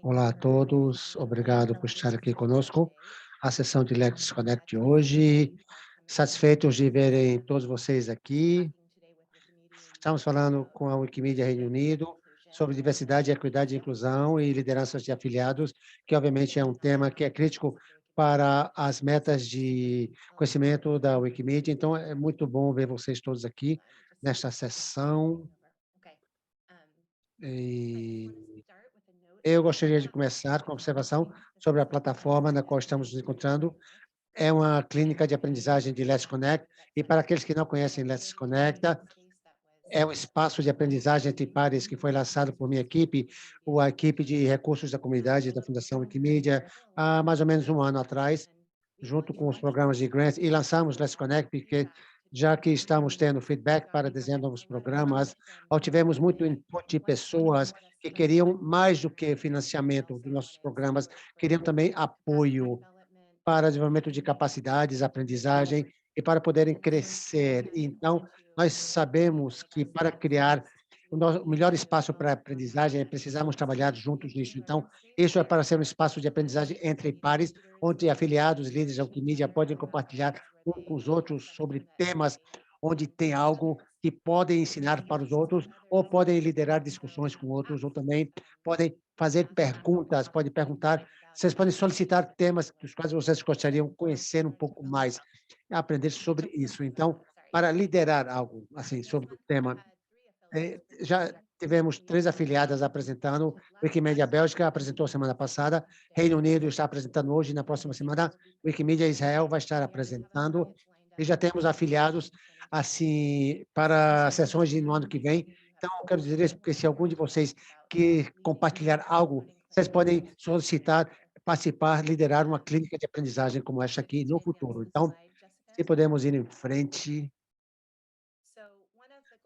Olá a todos, obrigado por estar aqui conosco. A sessão de Let's Connect de hoje. Satisfeitos de verem todos vocês aqui. Estamos falando com a Wikimedia Reino Unido sobre diversidade, equidade, inclusão e lideranças de afiliados, que obviamente é um tema que é crítico para as metas de conhecimento da Wikimedia. Então, é muito bom ver vocês todos aqui nesta sessão. E eu gostaria de começar com a observação sobre a plataforma na qual estamos nos encontrando. É uma clínica de aprendizagem de Let's Connect, e para aqueles que não conhecem Let's Connect, é um espaço de aprendizagem entre pares que foi lançado por minha equipe, a equipe de recursos da comunidade da Fundação Wikimedia, há mais ou menos um ano atrás, junto com os programas de grants, e lançamos Let's Connect, porque já que estamos tendo feedback para desenhar novos programas, obtivemos muito input de pessoas que queriam mais do que financiamento dos nossos programas, queriam também apoio para desenvolvimento de capacidades, aprendizagem e para poderem crescer. Então, nós sabemos que para criar o melhor espaço para aprendizagem, precisamos trabalhar juntos nisso. Então, isso é para ser um espaço de aprendizagem entre pares, onde afiliados, líderes da Wikimedia podem compartilhar um com os outros sobre temas onde tem algo que podem ensinar para os outros, ou podem liderar discussões com outros, ou também podem fazer perguntas, podem perguntar, vocês podem solicitar temas dos quais vocês gostariam de conhecer um pouco mais, aprender sobre isso. Então, para liderar algo assim sobre o tema, já tivemos 3 afiliadas apresentando. Wikimedia Bélgica apresentou semana passada, Reino Unido está apresentando hoje, na próxima semana, Wikimedia Israel vai estar apresentando, e já temos afiliados assim para sessões no ano que vem. Então, eu quero dizer isso, porque se algum de vocês que compartilhar algo, vocês podem solicitar, participar, liderar uma clínica de aprendizagem como esta aqui no futuro. Então, se podemos ir em frente.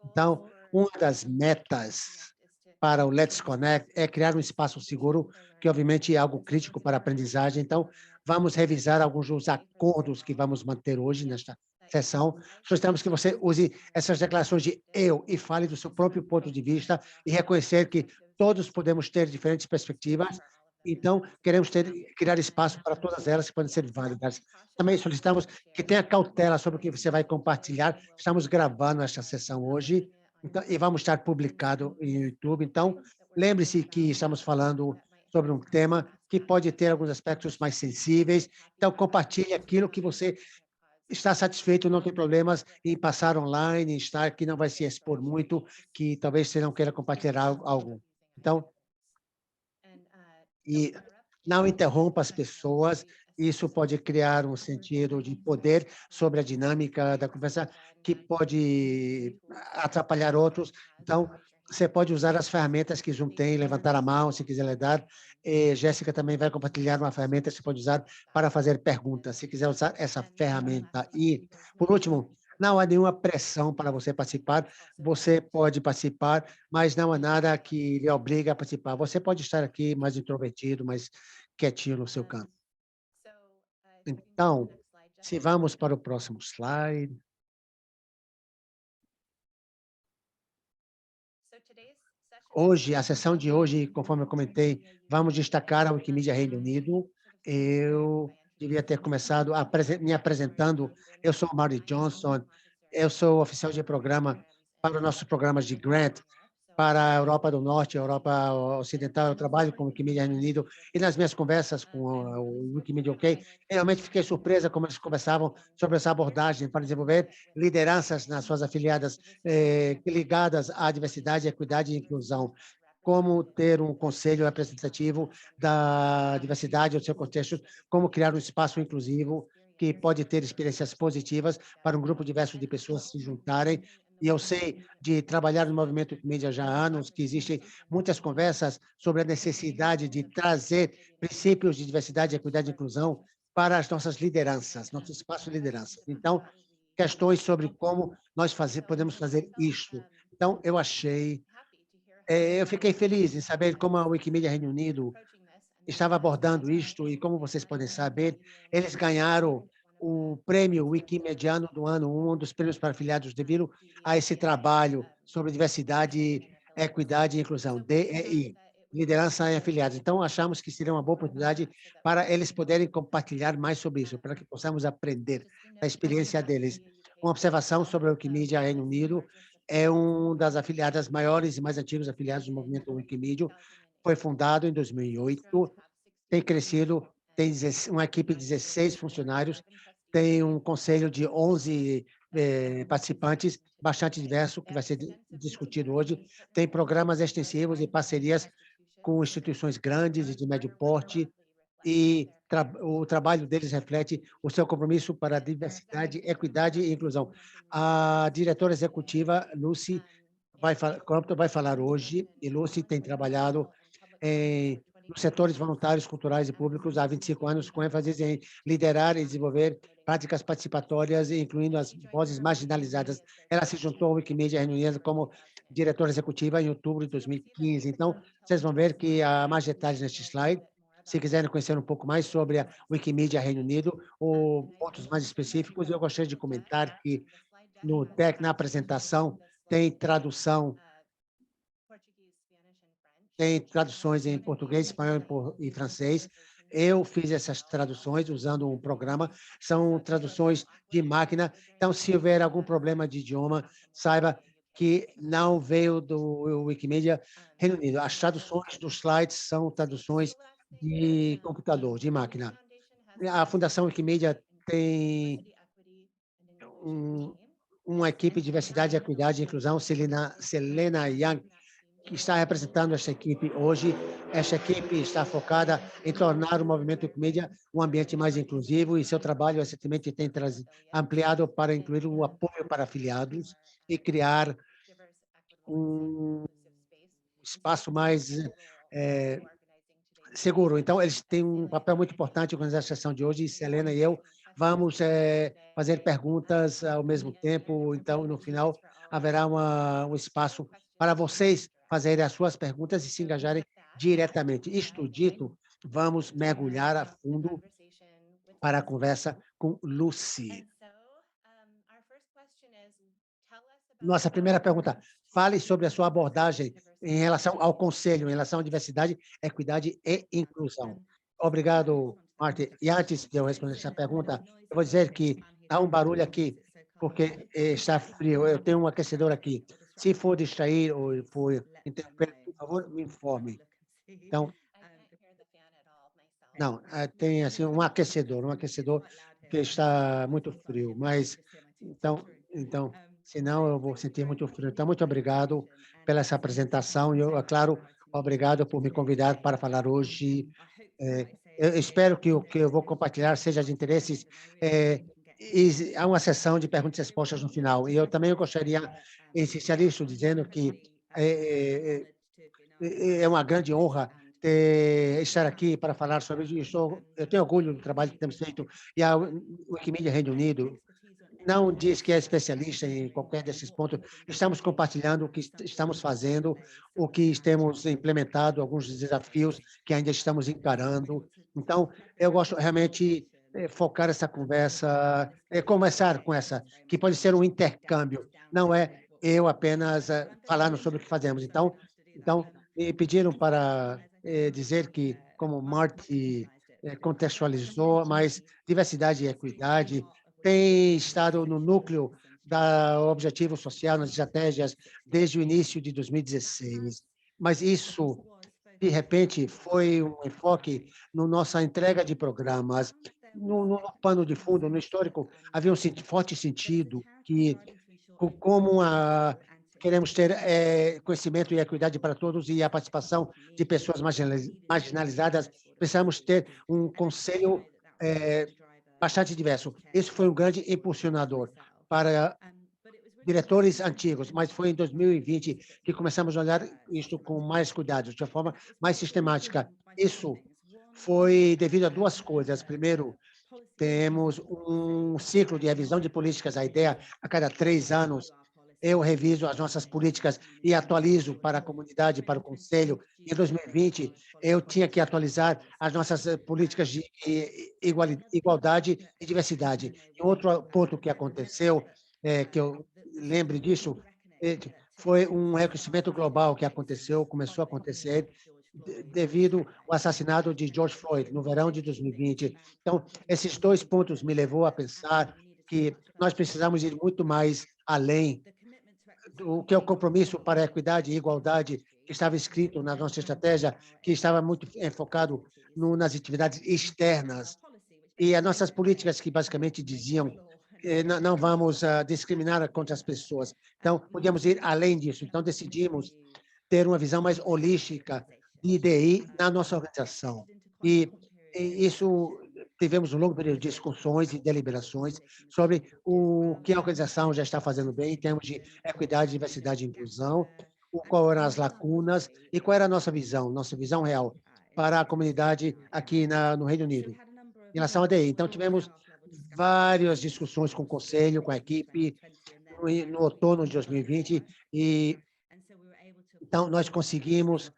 Então, uma das metas para o Let's Connect é criar um espaço seguro, que obviamente é algo crítico para a aprendizagem. Então, vamos revisar alguns dos acordos que vamos manter hoje nesta sessão. Solicitamos que você use essas declarações de eu e fale do seu próprio ponto de vista e reconhecer que todos podemos ter diferentes perspectivas. Então, queremos criar espaço para todas elas que podem ser válidas. Também solicitamos que tenha cautela sobre o que você vai compartilhar. Estamos gravando esta sessão hoje, então, e vamos estar publicado no YouTube. Então, lembre-se que estamos falando sobre um tema que pode ter alguns aspectos mais sensíveis. Então, compartilhe aquilo que você está satisfeito, não tem problemas em passar online, em estar, que não vai se expor muito, que talvez você não queira compartilhar algo. Então, e não interrompa as pessoas, isso pode criar um sentido de poder sobre a dinâmica da conversa, que pode atrapalhar outros. Então, você pode usar as ferramentas que Zoom tem, levantar a mão, se quiser dar. E Jéssica também vai compartilhar uma ferramenta que você pode usar para fazer perguntas, se quiser usar essa ferramenta. E, por último, não há nenhuma pressão para você participar, você pode participar, mas não há nada que lhe obrigue a participar. Você pode estar aqui mais introvertido, mais quietinho no seu canto. Então, se vamos para o próximo slide. Hoje, a sessão de hoje, conforme eu comentei, vamos destacar a Wikimedia Reino Unido. Eu devia ter começado me apresentando. Eu sou o Marty Johnson, eu sou oficial de programa para os nossos programas de grant para a Europa do Norte, Europa Ocidental. Eu trabalho com o Wikimedia Reino Unido, e nas minhas conversas com o Wikimedia UK, realmente fiquei surpresa como eles conversavam sobre essa abordagem para desenvolver lideranças nas suas afiliadas ligadas à diversidade, equidade e inclusão. Como ter um conselho representativo da diversidade no seu contexto, como criar um espaço inclusivo que pode ter experiências positivas para um grupo diverso de pessoas se juntarem. E eu sei de trabalhar no movimento Wikimedia já há anos, que existem muitas conversas sobre a necessidade de trazer princípios de diversidade, equidade e inclusão para as nossas lideranças, nosso espaço de liderança. Então, questões sobre como nós podemos fazer isso. Então, eu fiquei feliz em saber como a Wikimedia Reino Unido estava abordando isto, e como vocês podem saber, eles ganharam o prêmio Wikimediano do ano, um dos prêmios para afiliados devido a esse trabalho sobre diversidade, Equidade e Inclusão, DEI, liderança em afiliados. Então, achamos que seria uma boa oportunidade para eles poderem compartilhar mais sobre isso, para que possamos aprender da experiência deles. Uma observação sobre a Wikimedia Reino Unido, é uma das afiliadas maiores e mais antigos afiliados do movimento Wikimedia, foi fundado em 2008, tem crescido, tem uma equipe de 16 funcionários, tem um conselho de 11 participantes, bastante diverso, que vai ser discutido hoje, tem programas extensivos e parcerias com instituições grandes e de médio porte, e o trabalho deles reflete o seu compromisso para a diversidade, equidade e inclusão. A diretora executiva, Lucy Crompton, vai falar hoje, e Lucy tem trabalhado nos setores voluntários, culturais e públicos há 25 anos, com ênfase em liderar e desenvolver práticas participatórias, incluindo as vozes marginalizadas. Ela se juntou ao Wikimedia Reino Unido como diretora executiva em outubro de 2015. Então, vocês vão ver que há mais detalhes neste slide. Se quiserem conhecer um pouco mais sobre a Wikimedia Reino Unido ou pontos mais específicos, eu gostaria de comentar que na apresentação tem traduções em português, espanhol e francês. Eu fiz essas traduções usando um programa, são traduções de máquina. Então, se houver algum problema de idioma, saiba que não veio do Wikimedia Reino Unido. As traduções dos slides são traduções de computador, de máquina. A Fundação Wikimedia tem uma equipe de diversidade, equidade e inclusão, Selena Young, que está representando esta equipe hoje. Esta equipe está focada em tornar o movimento Wikimedia um ambiente mais inclusivo e seu trabalho recentemente tem ampliado para incluir o apoio para afiliados e criar um espaço mais seguro. Então, eles têm um papel muito importante com a sessão de hoje, e Selena e eu vamos fazer perguntas ao mesmo tempo. Então, no final, haverá um espaço para vocês fazerem as suas perguntas e se engajarem diretamente. Isto dito, vamos mergulhar a fundo para a conversa com Lucy. Nossa primeira pergunta, fale sobre a sua abordagem em relação ao Conselho, em relação à diversidade, equidade e inclusão. Obrigado, Martin. E antes de eu responder essa pergunta, eu vou dizer que há um barulho aqui, porque está frio. Eu tenho um aquecedor aqui. Se for distrair ou for interromper, por favor, me informe. Então, não, tem assim um aquecedor que está muito frio, mas então, senão eu vou sentir muito frio. Então, muito obrigado pela essa apresentação e eu, é claro, obrigado por me convidar para falar hoje. Eu espero que o que eu vou compartilhar seja de interesse. E há uma sessão de perguntas e respostas no final. E eu também gostaria de iniciar isso dizendo que é uma grande honra estar aqui para falar sobre isso. Eu tenho orgulho do trabalho que temos feito e a Wikimedia Reino Unido não diz que é especialista em qualquer desses pontos. Estamos compartilhando o que estamos fazendo, o que temos implementado, alguns desafios que ainda estamos encarando. Então, eu gosto realmente focar essa conversa, começar com essa, que pode ser um intercâmbio, não é eu apenas falando sobre o que fazemos. Então, me pediram para dizer que, como Marty contextualizou, mas diversidade e equidade tem estado no núcleo da objetivo social nas estratégias desde o início de 2016. Mas isso, de repente, foi um enfoque na nossa entrega de programas. No pano de fundo, no histórico, havia um forte sentido que, como queremos ter conhecimento e equidade para todos e a participação de pessoas marginalizadas, precisamos ter um conselho bastante diverso. Esse foi um grande impulsionador para diretores antigos, mas foi em 2020 que começamos a olhar isso com mais cuidado, de uma forma mais sistemática. Isso foi devido a duas coisas. Primeiro, temos um ciclo de revisão de políticas. A ideia, a cada 3 anos, eu reviso as nossas políticas e atualizo para a comunidade, para o Conselho. Em 2020, eu tinha que atualizar as nossas políticas de igualdade e diversidade. E outro ponto que aconteceu, que eu lembre disso, foi um reconhecimento global que aconteceu, começou a acontecer devido ao assassinato de George Floyd no verão de 2020. Então, esses dois pontos me levou a pensar que nós precisamos ir muito mais além do que é o compromisso para a equidade e igualdade que estava escrito na nossa estratégia, que estava muito focado nas atividades externas e as nossas políticas que basicamente diziam não vamos discriminar contra as pessoas. Então, podíamos ir além disso. Então, decidimos ter uma visão mais holística de IDI na nossa organização. E isso tivemos um longo período de discussões e deliberações sobre o que a organização já está fazendo bem em termos de equidade, diversidade e inclusão, qual eram as lacunas e qual era a nossa visão real para a comunidade aqui no Reino Unido, em relação à DI. Então, tivemos várias discussões com o conselho, com a equipe, no outono de 2020, e então nós conseguimos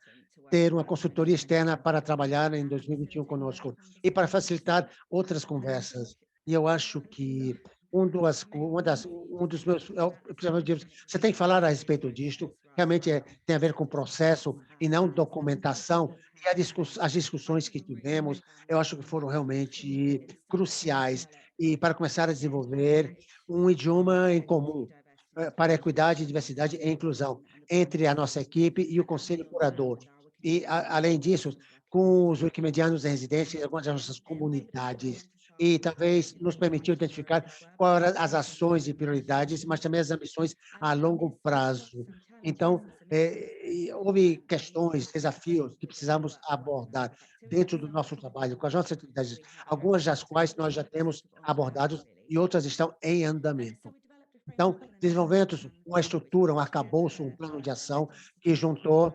ter uma consultoria externa para trabalhar em 2021 conosco e para facilitar outras conversas. E eu acho que um dos meus objetivos, você tem que falar a respeito disto, realmente tem a ver com processo e não documentação, e as discussões que tivemos, eu acho que foram realmente cruciais, e para começar a desenvolver um idioma em comum para equidade, diversidade e inclusão entre a nossa equipe e o conselho curador. E, além disso, com os wikimedianos residentes em algumas das nossas comunidades. E talvez nos permitiu identificar quais eram as ações e prioridades, mas também as ambições a longo prazo. Então, houve questões, desafios que precisamos abordar dentro do nosso trabalho, com as nossas atividades, algumas das quais nós já temos abordado e outras estão em andamento. Então, desenvolvemos uma estrutura, um arcabouço, um plano de ação que juntou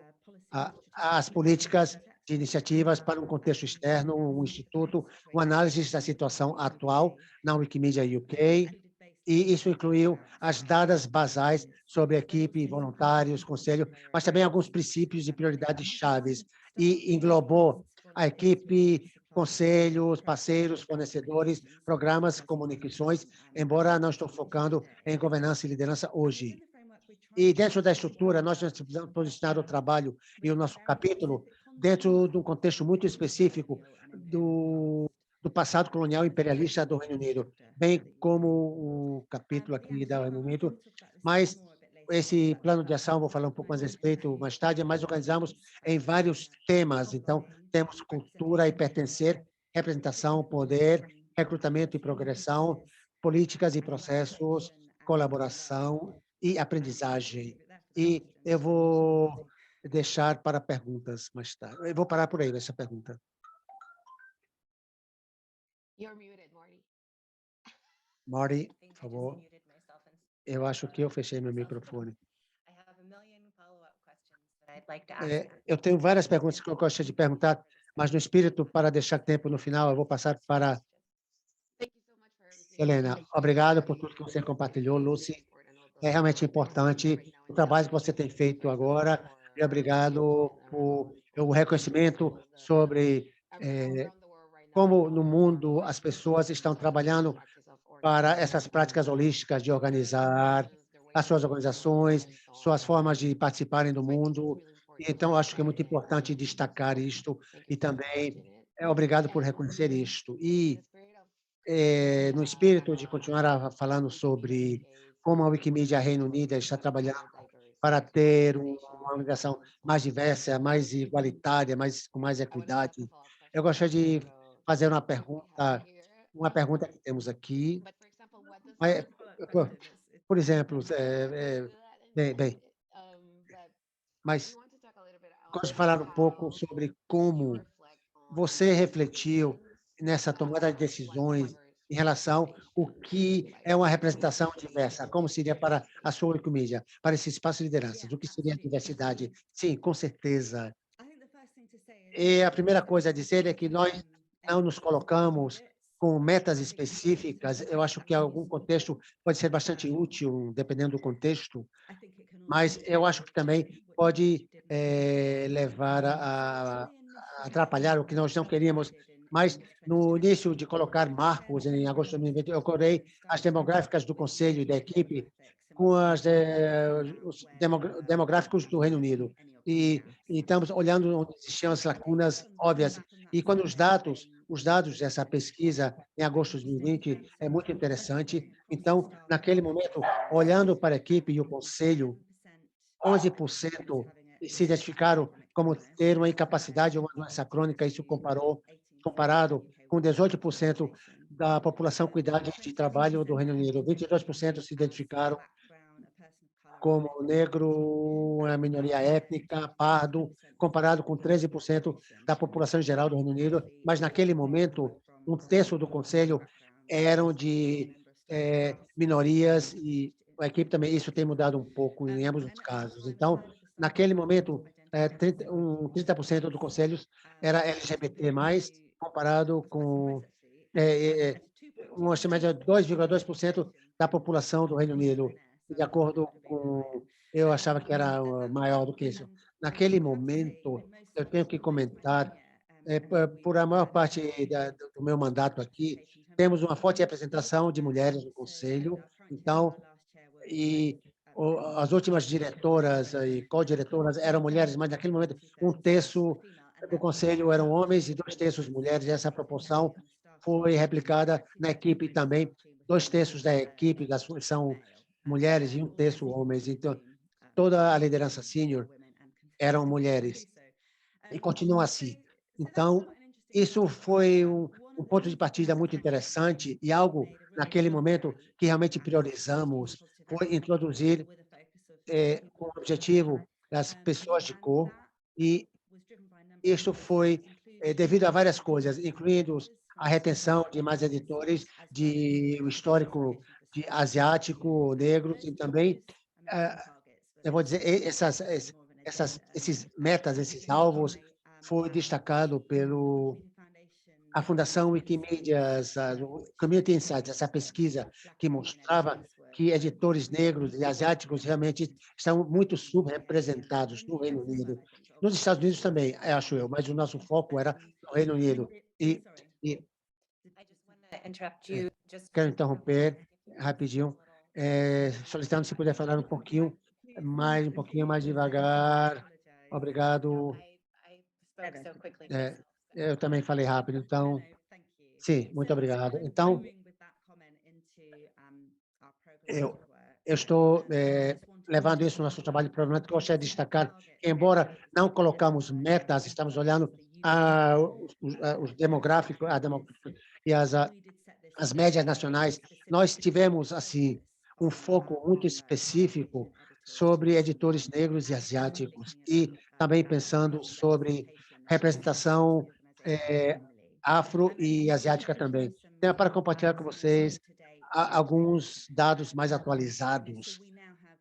as políticas de iniciativas para um contexto externo, um instituto, uma análise da situação atual na Wikimedia UK, e isso incluiu as dadas basais sobre a equipe, voluntários, conselho, mas também alguns princípios e prioridades chaves, e englobou a equipe, conselhos, parceiros, fornecedores, programas, comunicações, embora não estou focando em governança e liderança hoje. E dentro da estrutura, nós precisamos posicionar o trabalho e o nosso capítulo dentro de um contexto muito específico do passado colonial imperialista do Reino Unido, bem como o capítulo aqui do Reino Unido, mas esse plano de ação, vou falar um pouco mais a respeito mais tarde, mas organizamos em vários temas. Então, temos cultura e pertencer, representação, poder, recrutamento e progressão, políticas e processos, colaboração e aprendizagem. E eu vou deixar para perguntas mais tarde. Eu vou parar por aí nessa pergunta. You're muted, Marty. Marty, por favor. Eu acho que eu fechei meu microfone. Eu tenho várias perguntas que eu gostaria de perguntar, mas no espírito, para deixar tempo no final, eu vou passar para Helena. Obrigado por tudo que você compartilhou, Lucy. É realmente importante o trabalho que você tem feito agora, e obrigado por o reconhecimento sobre como no mundo as pessoas estão trabalhando para essas práticas holísticas de organizar as suas organizações, suas formas de participarem do mundo. Então, acho que é muito importante destacar isto e também obrigado por reconhecer isto. E, no espírito de continuar falando sobre como a Wikimedia Reino Unido está trabalhando para ter uma organização mais diversa, mais igualitária, com mais equidade, eu gostaria de fazer uma pergunta que temos aqui. Mas, por exemplo, bem, mas gosto de falar um pouco sobre como você refletiu nessa tomada de decisões em relação ao que é uma representação diversa, como seria para a sua Wikimedia, para esse espaço de liderança, o que seria a diversidade? Sim, com certeza. E a primeira coisa a dizer é que nós não nos colocamos com metas específicas. Eu acho que algum contexto pode ser bastante útil, dependendo do contexto, mas eu acho que também pode levar a atrapalhar o que nós não queríamos. Mas, no início de colocar marcos, em agosto de 2020, eu corei as demográficas do conselho e da equipe com os demográficos do Reino Unido. E estamos olhando onde existiam as lacunas óbvias. E quando os dados dessa pesquisa em agosto de 2020 é muito interessante. Então, naquele momento, olhando para a equipe e o conselho, 11% se identificaram como ter uma incapacidade ou uma doença crônica, isso comparado com 18% da população com idade de trabalho do Reino Unido. 22% se identificaram como negro, a minoria étnica, pardo, comparado com 13% da população geral do Reino Unido, mas naquele momento, um terço do conselho eram de minorias e a equipe também, isso tem mudado um pouco em ambos os casos. Então, naquele momento, 30% do conselho era LGBT+, comparado com uma estimativa de 2,2% da população do Reino Unido, de acordo com, eu achava que era maior do que isso. Naquele momento, eu tenho que comentar, por a maior parte do meu mandato aqui, temos uma forte representação de mulheres no Conselho, então, e as últimas diretoras e co-diretoras eram mulheres, mas naquele momento um terço do Conselho eram homens e dois terços mulheres, e essa proporção foi replicada na equipe também, dois terços da equipe são mulheres e um terço homens, então toda a liderança sênior eram mulheres e continua assim. Então, isso foi um ponto de partida muito interessante e algo, naquele momento, que realmente priorizamos foi introduzir com o objetivo das pessoas de cor, e isso foi devido a várias coisas, incluindo a retenção de mais editores, de o histórico de asiático, negros, e também, eu vou dizer, esses metas, esses alvos, foi destacado pelo a Fundação Wikimedias, o Community Insights, essa pesquisa que mostrava que editores negros e asiáticos realmente estão muito subrepresentados no Reino Unido. Nos Estados Unidos também, acho eu, mas o nosso foco era no Reino Unido. E quero interromper rapidinho, solicitando se puder falar um pouquinho mais devagar. Obrigado. Eu também falei rápido, então, sim, muito obrigado. Então, eu, eu estou levando isso no nosso trabalho, provavelmente, que eu gostaria de destacar que, embora não colocamos metas, estamos olhando os demográficos e as médias nacionais, nós tivemos, assim, um foco muito específico sobre editores negros e asiáticos, e também pensando sobre representação afro e asiática também. Tenho para compartilhar com vocês alguns dados mais atualizados.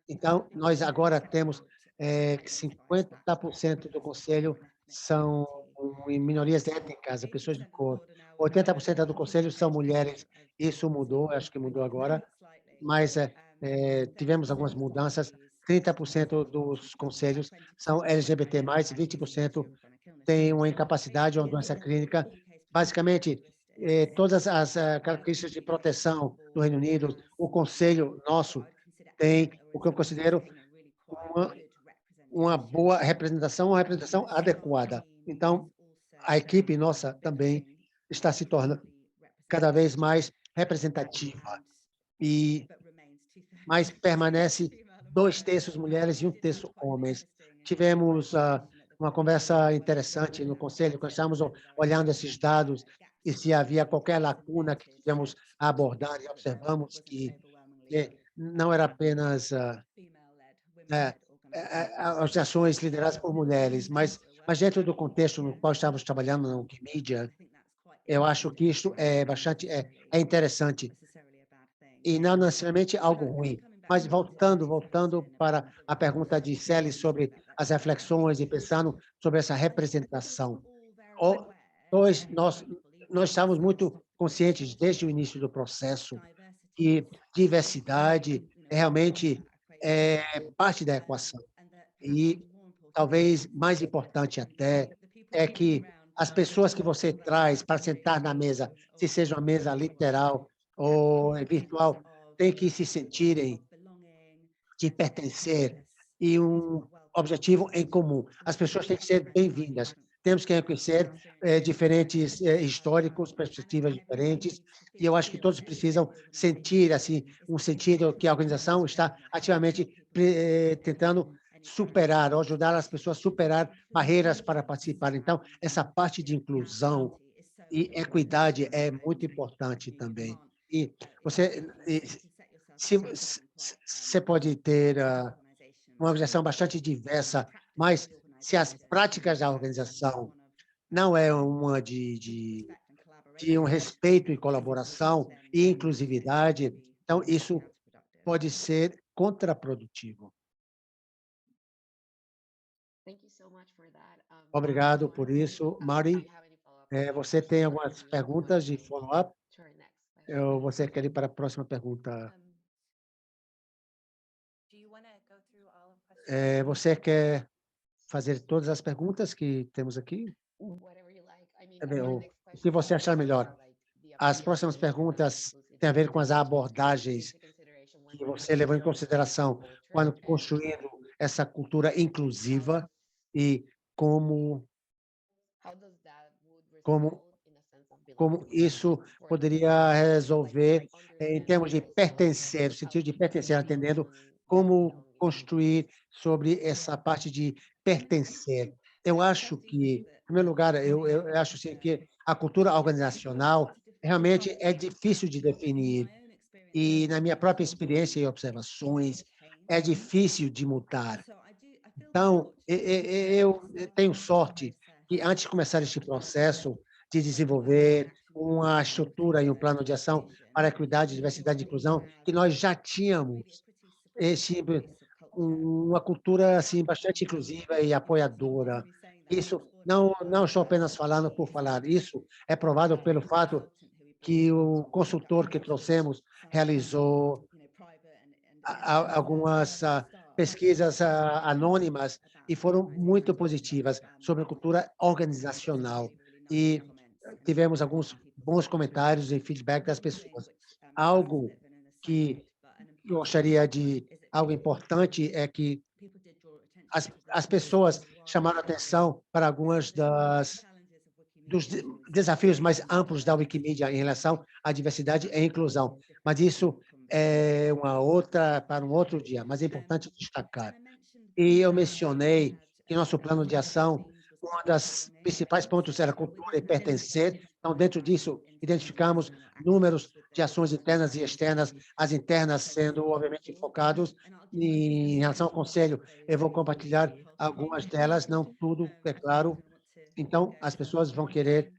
Então, nós agora temos 50% do conselho são em minorias étnicas, pessoas de cor. 80% do conselho são mulheres. Isso mudou, acho que mudou agora, mas tivemos algumas mudanças. 30% dos conselhos são LGBT+, 20% têm uma incapacidade ou uma doença clínica. Basicamente, todas as características de proteção do Reino Unido, o conselho nosso tem o que eu considero uma, uma boa representação, uma representação adequada. Então, a equipe nossa também está se tornando cada vez mais representativa, mas permanece dois terços mulheres e um terço homens. Tivemos uma conversa interessante no conselho, quando estávamos olhando esses dados e se havia qualquer lacuna que tivemos a abordar, e observamos que não era apenas as ações lideradas por mulheres, mas dentro do contexto no qual estávamos trabalhando na Wikimedia, eu acho que isso é bastante interessante e não necessariamente algo ruim. Mas voltando para a pergunta de Celi sobre as reflexões e pensando sobre essa representação. Nós estamos muito conscientes desde o início do processo que diversidade realmente é parte da equação. E talvez mais importante até é que as pessoas que você traz para sentar na mesa, se seja uma mesa literal ou virtual, têm que se sentirem de pertencer e um objetivo em comum. As pessoas têm que ser bem-vindas. Temos que reconhecer diferentes históricos, perspectivas diferentes, e eu acho que todos precisam sentir assim um sentido que a organização está ativamente tentando superar ou ajudar as pessoas a superar barreiras para participar. Então, essa parte de inclusão e equidade é muito importante também. E você, você pode ter uma organização bastante diversa, mas se as práticas da organização não é uma de um respeito e colaboração e inclusividade, então isso pode ser contraprodutivo. Thank you so much for that. Marty, do Obrigado you por have any, isso. Mari, do you have any follow-up questions, você or should tem we go algumas to perguntas de follow-up? to our next question? Você quer ir para a próxima pergunta? Você quer fazer todas as perguntas que temos aqui? Whatever you like. I mean, É bem, our o next que question você is achar melhor. about, like, the As approaches próximas to diversity and perguntas têm a inclusivity ver that com as you took abordagens into consideration when que você developing levou em your inclusive consideração culture quando and construindo essa cultura inclusiva e como how does that would como result in a sense of como belonging isso for the poderia people, resolver like em termos de understanding pertencer, o how sentido de people pertencer, can entendendo function that como belonging. construir sobre essa parte de pertencer. Eu acho que, em primeiro lugar, eu acho assim, que a cultura organizacional realmente é difícil de definir e, na minha própria experiência e observações, é difícil de mudar. Então, eu tenho sorte que, antes de começar este processo de desenvolver uma estrutura e um plano de ação para a equidade, diversidade e inclusão, que nós já tínhamos esse, uma cultura assim, bastante inclusiva e apoiadora. Isso não estou apenas falando por falar, isso é provado pelo fato que o consultor que trouxemos realizou algumas pesquisas anônimas e foram muito positivas sobre a cultura organizacional. E tivemos alguns bons comentários e feedback das pessoas. Algo que eu gostaria de algo importante é que as pessoas chamaram atenção para algumas dos desafios mais amplos da Wikimedia em relação à diversidade e inclusão. Mas isso é para um outro dia, mas é importante destacar. E eu mencionei que nosso plano de ação, um dos principais pontos era cultura e pertencer. Então, dentro disso, identificamos números de ações internas e externas, as internas sendo, obviamente, focados em relação ao Conselho. Eu vou compartilhar algumas delas, não tudo, é claro. Então, as pessoas vão querer,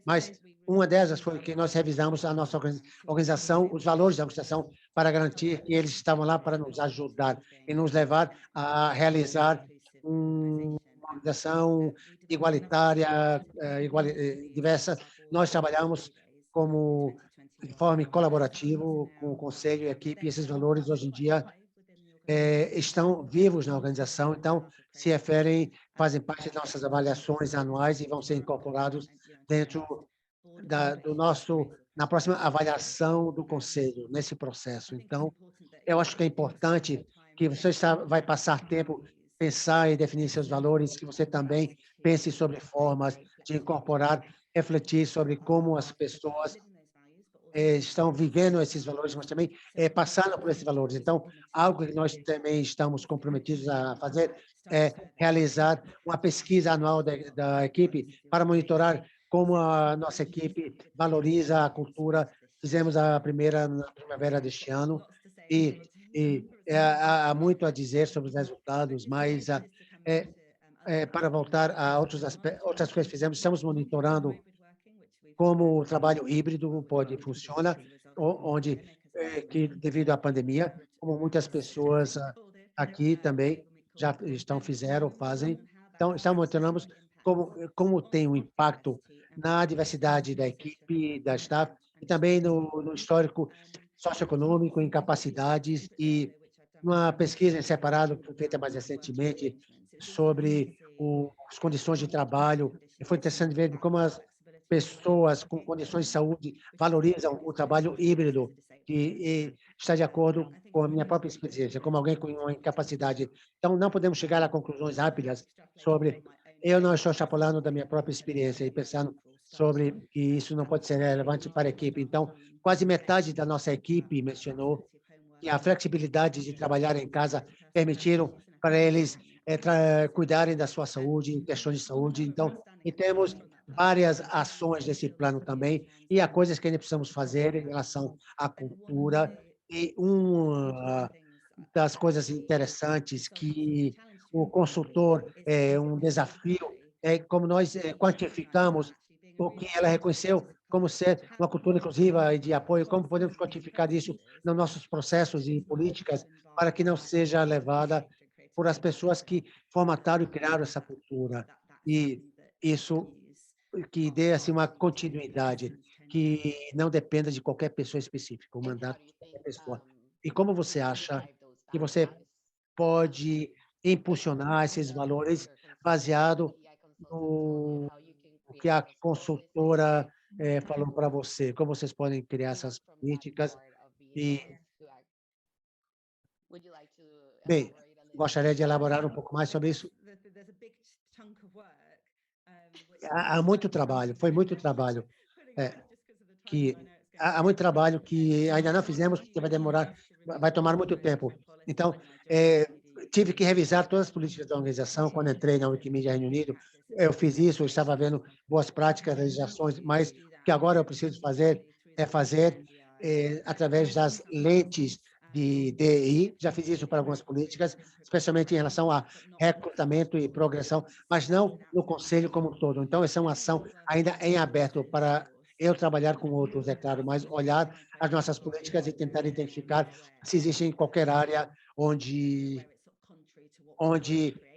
mas uma delas foi que nós revisamos a nossa organização, os valores da organização, para garantir que eles estavam lá para nos ajudar e nos levar a realizar uma organização igualitária, diversa. Nós trabalhamos como de forma colaborativa com o conselho e a equipe, e esses valores hoje em dia estão vivos na organização, então se referem, fazem parte de nossas avaliações anuais e vão ser incorporados dentro do nosso, na próxima avaliação do conselho, nesse processo. Então, eu acho que é importante que você vai passar tempo pensar e definir seus valores, que você também pense sobre formas de incorporar, refletir sobre como as pessoas estão vivendo esses valores, mas também passando por esses valores. Então, algo que nós também estamos comprometidos a fazer é realizar uma pesquisa anual da equipe para monitorar como a nossa equipe valoriza a cultura. Fizemos a primeira na primavera deste ano e há muito a dizer sobre os resultados, mas para voltar a outras coisas que fizemos, estamos monitorando como o trabalho híbrido pode funcionar, onde que devido à pandemia, como muitas pessoas aqui também já fizeram, fazem. Então, estamos monitorando como tem um impacto na diversidade da equipe, da staff, e também no histórico socioeconômico, em capacidades, e uma pesquisa em separado, feita mais recentemente, sobre as condições de trabalho, e foi interessante ver como as pessoas com condições de saúde valorizam o trabalho híbrido, que está de acordo com a minha própria experiência, como alguém com uma incapacidade. Então, não podemos chegar a conclusões rápidas sobre. Eu não estou extrapolando da minha própria experiência e pensando sobre que isso não pode ser relevante para a equipe. Então, quase metade da nossa equipe mencionou que a flexibilidade de trabalhar em casa permitiram para eles cuidarem da sua saúde, em questões de saúde. Então, e temos várias ações desse plano também, e há coisas que ainda precisamos fazer em relação à cultura. E uma das coisas interessantes que o consultor é um desafio é como nós quantificamos o que ela reconheceu como ser uma cultura inclusiva e de apoio, como podemos quantificar isso nos nossos processos e políticas para que não seja levada por as pessoas que formataram e criaram essa cultura. E isso que dê assim, uma continuidade, que não dependa de qualquer pessoa específica, o And how mandato do you de qualquer think pessoa. E como você you can acha drive those que value você gaps pode based on impulsionar what esses the valores consultant or the baseado EI consultant told you, no how you can o que create a those policies consultora falou para to você? Como vocês podem criar move essas from that políticas? part of E, vehicles to act. Would you like to bem, elaborate a little bit gostaria de more on elaborar um that? pouco mais sobre isso. Há muito trabalho, foi muito trabalho. É, que há muito trabalho que ainda não fizemos, porque vai demorar, vai tomar muito tempo. Então, tive que revisar todas as políticas da organização quando entrei na Wikimedia Reino Unido. Eu fiz isso, eu estava vendo boas práticas, legislações, mas o que agora eu preciso fazer é fazer através das lentes de DI. Já fiz isso para algumas políticas, especialmente em relação a recrutamento e progressão, mas não no conselho como um todo. Então, essa é uma ação ainda em aberto para eu trabalhar com outros, é claro, mas olhar as nossas políticas e tentar identificar se existe em qualquer área onde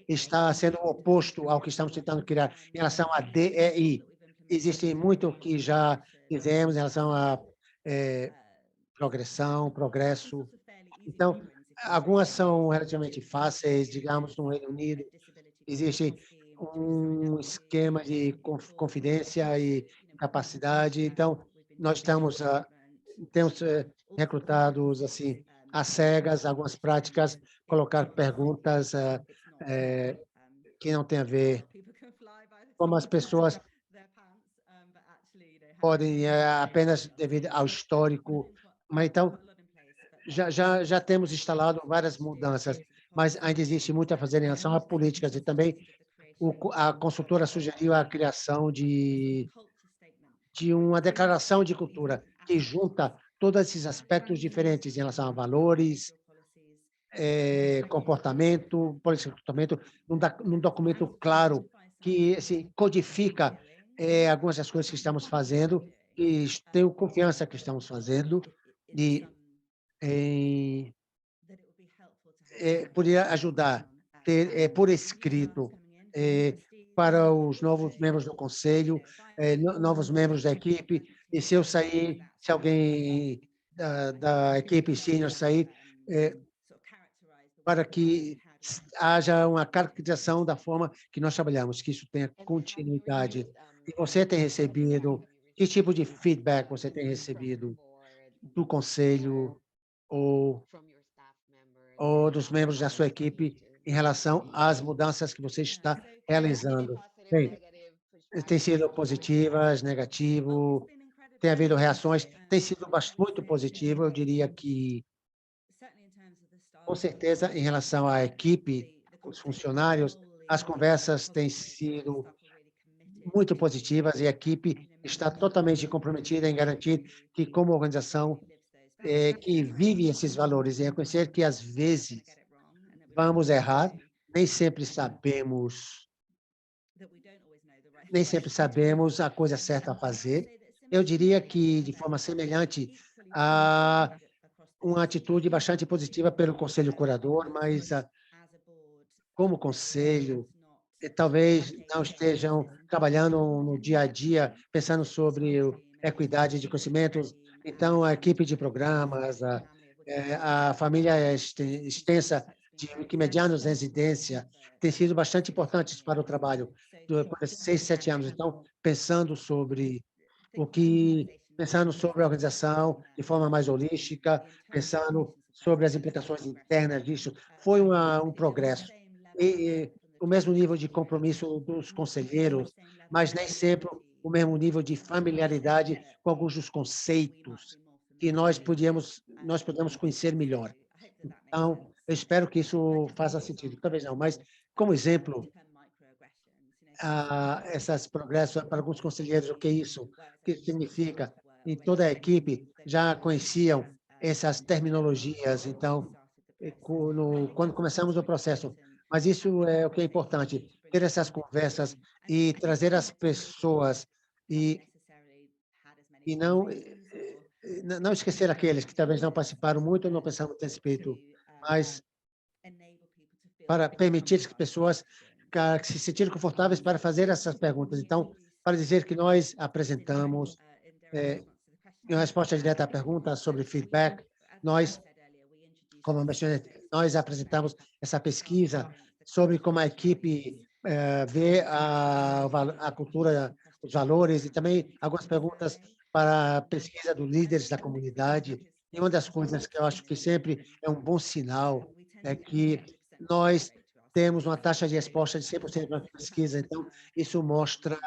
está sendo oposto ao que estamos tentando criar em relação a DEI. Existe muito que já fizemos em relação a progressão, progresso. Então, algumas são relativamente fáceis, digamos, no Reino Unido, existe um esquema de confidência e capacidade. Então, nós temos recrutados assim às cegas, algumas práticas, colocar perguntas que não têm a ver como as pessoas podem apenas devido ao histórico. Mas então já temos instalado várias mudanças, mas ainda existe muito a fazer em relação a políticas e também a consultora sugeriu a criação de uma declaração de cultura que junta todos esses aspectos diferentes em relação a valores, comportamento, política de comportamento, num documento claro que assim, codifica algumas das coisas que estamos fazendo e tenho confiança que estamos fazendo e poderia ajudar ter por escrito para os novos membros do conselho, novos membros da equipe, e se eu sair, se alguém da equipe senior sair, para que haja uma caracterização da forma que nós trabalhamos, que isso tenha And have you continuidade. received E você tem any feedback? recebido, Have you que received tipo de any feedback você tem from your recebido board do or conselho ou from your staff members ou on dos how membros da those sua equipe changes em are relação being às made? mudanças que você está Has there been realizando? positive, Bem, negative pushback tem from sido your staff? positivas, negativo, tem havido reações, tem sido muito positivo, eu diria que, com certeza, em relação à equipe, os funcionários, as conversas têm sido muito positivas e a equipe está totalmente comprometida em garantir que, como organização, que vive esses valores e reconhecer que, às vezes, vamos errar, nem sempre sabemos, nem sempre sabemos a coisa certa a fazer. Eu diria que, de forma semelhante, há uma atitude bastante positiva pelo conselho curador, mas, como conselho, talvez não estejam trabalhando no dia a dia, pensando sobre equidade de conhecimentos. Então, a equipe de programas, a família extensa de wikimedianos em residência tem sido bastante importantes para o trabalho por esses 6, 7 anos. Então, pensando sobre o que pensando sobre a organização de forma mais holística, pensando sobre as implicações internas disso. Foi um progresso. E o mesmo nível de compromisso dos conselheiros, mas nem sempre o mesmo nível de familiaridade com alguns dos conceitos que nós podemos conhecer melhor. Então, eu espero que isso faça sentido. Talvez não, mas como exemplo, esses progressos para alguns conselheiros, o que é isso? O que significa? E toda a equipe já conheciam essas terminologias, então, quando começamos o processo. Mas isso é o que é importante, ter essas conversas e trazer as pessoas e, e não esquecer aqueles que talvez não participaram muito ou não pensaram a respeito, mas para permitir que pessoas que se sentirem confortáveis para fazer essas perguntas. Então, para dizer que nós apresentamos, em resposta direta à pergunta sobre feedback, nós, como eu mencionei, nós apresentamos essa pesquisa sobre como a equipe vê a cultura, os valores e também algumas perguntas para a pesquisa dos líderes da comunidade. E uma das coisas que eu acho que sempre é um bom sinal é que nós temos uma taxa de resposta de 100% na pesquisa. Então, isso mostra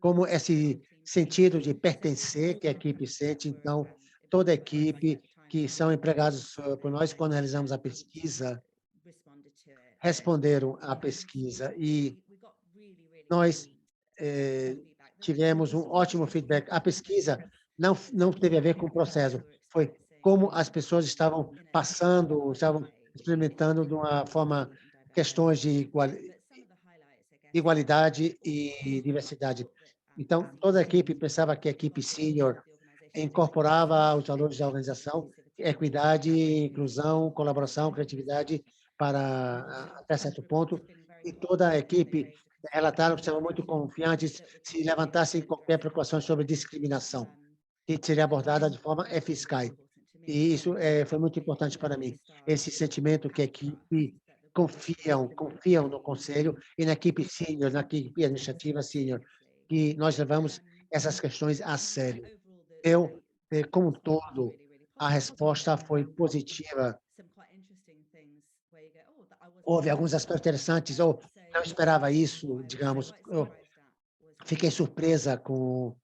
como esse sentido de pertencer que a equipe sente. Então, toda a equipe que são empregados por nós, quando realizamos a pesquisa, responderam à pesquisa e nós tivemos um ótimo feedback. A pesquisa não teve a ver com o processo, foi como as pessoas estavam passando, estavam experimentando de uma forma questões de igualdade e diversidade. Então, toda a equipe pensava que a equipe senior incorporava os valores da organização, equidade, inclusão, colaboração, criatividade para até certo ponto, e toda a equipe relataram que estavam muito confiantes se levantassem qualquer preocupação sobre discriminação, que seria abordada de forma eficaz. E isso foi muito importante para mim. Esse sentimento que a equipe confiam no conselho e na equipe senior, na equipe administrativa senior, que nós levamos essas questões a sério. Como um todo, a resposta foi positiva. Houve alguns aspectos interessantes, ou não esperava isso, digamos. Eu fiquei surpresa com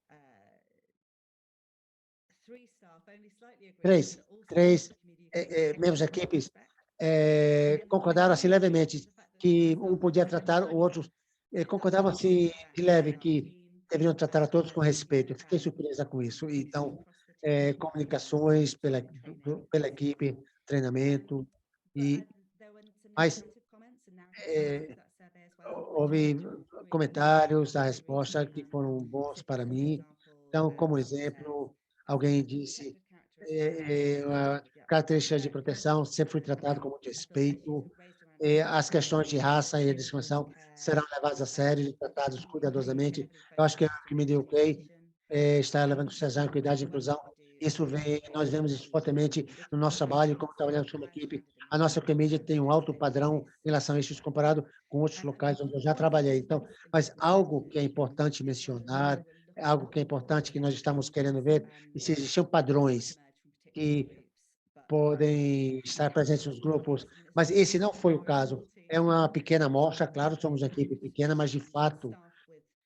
três membros da equipe concordaram assim levemente que um podia tratar o outro, concordavam assim de leve que deveriam tratar a todos com respeito. Eu fiquei surpresa com isso. Então, comunicações pela equipe, treinamento, e mas houve comentários da resposta que foram bons para mim. Então, como exemplo, alguém disse a características de proteção sempre foi tratado com muito respeito. As questões de raça e discriminação serão levadas a sério e tratadas cuidadosamente. Eu acho que o que me deu ok está levando em consideração a equidade e inclusão. Isso nós vemos isso fortemente no nosso trabalho, como trabalhamos como equipe. A nossa community tem um alto padrão em relação a isso comparado com outros locais onde eu já trabalhei. Então, mas algo que é importante mencionar, algo que é importante que nós estamos querendo ver, e se existiam padrões que podem estar presentes nos grupos, mas esse não foi o caso. É uma pequena amostra, claro, somos uma equipe pequena, mas de fato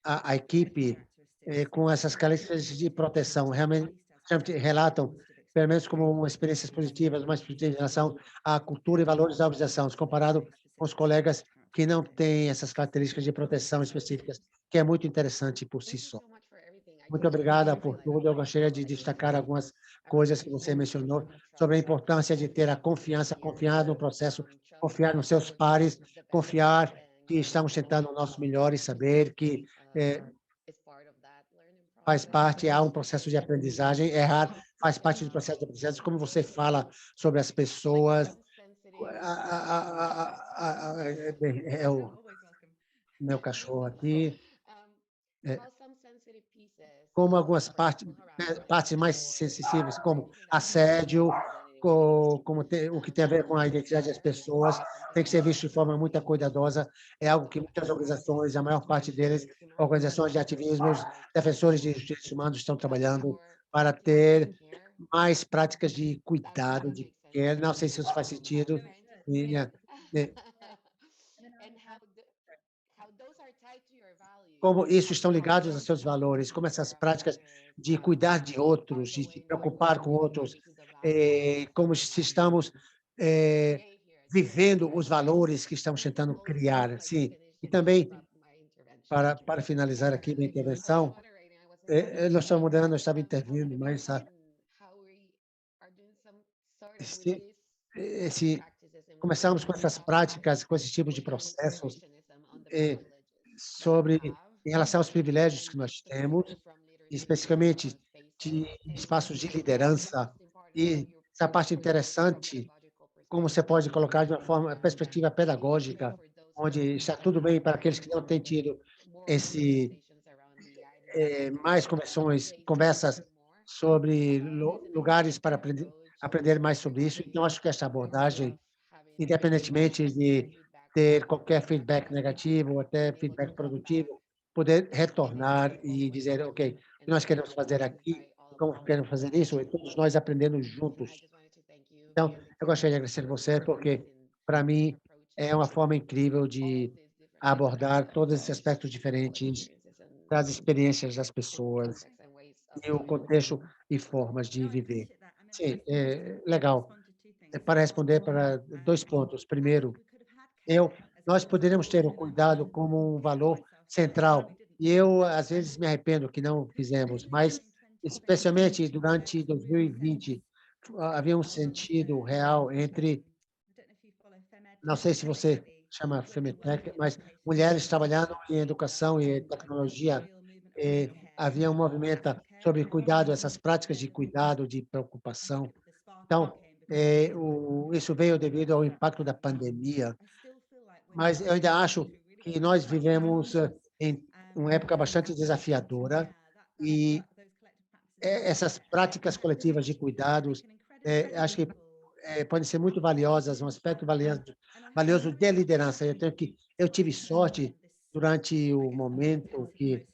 a equipe com essas características de proteção realmente relatam, pelo menos como experiências positivas, mais positivas em relação à cultura e valores da organização, comparado com os colegas que não têm essas características de proteção específicas, que é muito interessante por si só. Muito obrigada por tudo. Eu gostaria de destacar algumas coisas que você mencionou sobre a importância de ter a confiança, confiar no processo, confiar nos seus pares, confiar que estamos tentando o nosso melhor e saber que faz parte, há um processo de aprendizagem, errar faz parte do processo de aprendizagem, como você fala sobre as pessoas, é o meu cachorro aqui, como algumas partes mais sensíveis, como assédio, o que tem a ver com a identidade das pessoas, tem que ser visto de forma muito cuidadosa. É algo que muitas organizações, a maior parte deles, organizações de ativismos, defensores de direitos humanos estão trabalhando para ter mais práticas de cuidado, de care. Não sei se isso faz sentido. E, né, como isso estão ligados aos seus valores, como essas práticas de cuidar de outros, de se preocupar com outros, como se estamos vivendo os valores que estamos tentando criar. Sim, e também, para finalizar aqui minha intervenção, nós estamos mudando, eu estava intervindo, mas se, se começarmos com essas práticas, com esses tipos de processos, eh, sobre em relação aos privilégios que nós temos, especificamente de espaços de liderança, e essa parte interessante, como você pode colocar de uma forma perspectiva pedagógica, onde está tudo bem para aqueles que não têm tido esse mais conversas sobre lugares para aprender mais sobre isso. Então, acho que essa abordagem, independentemente de ter qualquer feedback negativo ou até feedback produtivo, poder retornar e dizer, ok, o que nós queremos fazer aqui, como queremos fazer isso, e todos nós aprendendo juntos. Então, eu gostaria de agradecer você, porque, para mim, é uma forma incrível de abordar todos esses aspectos diferentes das experiências das pessoas e o contexto e formas de viver. Sim, legal. Para responder para 2 pontos. Primeiro, nós poderíamos ter o cuidado como um valor central, e eu, às vezes, me arrependo que não fizemos, mas, especialmente durante 2020, havia um sentido real entre, não sei se você chama Femetech, mas mulheres trabalhando em educação e tecnologia, havia um movimento sobre cuidado, essas práticas de cuidado, de preocupação. Então, isso veio devido ao impacto da pandemia, mas eu ainda acho que nós vivemos em uma época bastante desafiadora e essas práticas coletivas de cuidados, acho que podem ser muito valiosas, um aspecto valioso de liderança. Eu tive sorte durante o momento que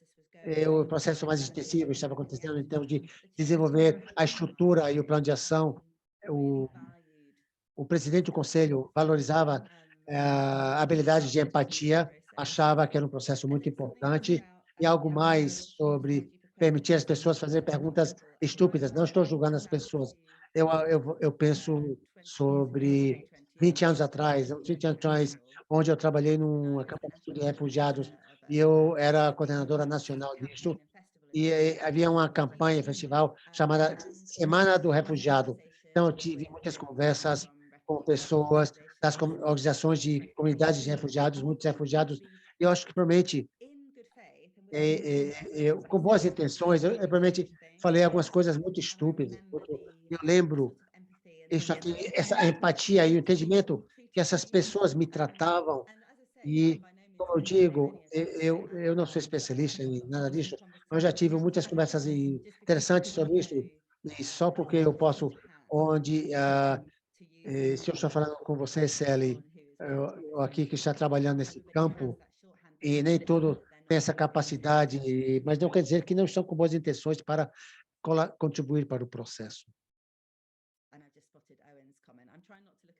o processo mais intensivo estava acontecendo em termos de desenvolver a estrutura e o plano de ação. O o presidente do conselho valorizava a habilidade de empatia, achava que era um processo muito importante, e algo mais sobre permitir as pessoas fazer perguntas estúpidas. Não estou julgando as pessoas. Eu penso sobre 20 anos atrás, 20 anos atrás, onde eu trabalhei num acampamento de refugiados, e eu era a coordenadora nacional disso, e havia uma campanha, festival, chamada Semana do Refugiado. Então, eu tive muitas conversas com pessoas das organizações de comunidades de refugiados, muitos refugiados, e eu acho que, provavelmente, eu, com boas intenções, eu provavelmente falei algumas coisas muito estúpidas. Eu lembro isso aqui, essa empatia e o entendimento que essas pessoas me tratavam e, como eu digo, eu não sou especialista em nada disso, mas já tive muitas conversas interessantes sobre isso, e só porque eu posso, onde, se eu estou falando com você, Celi, eu aqui que está trabalhando nesse campo, e nem todo tem essa capacidade, mas não quer dizer que não estão com boas intenções para contribuir para o processo.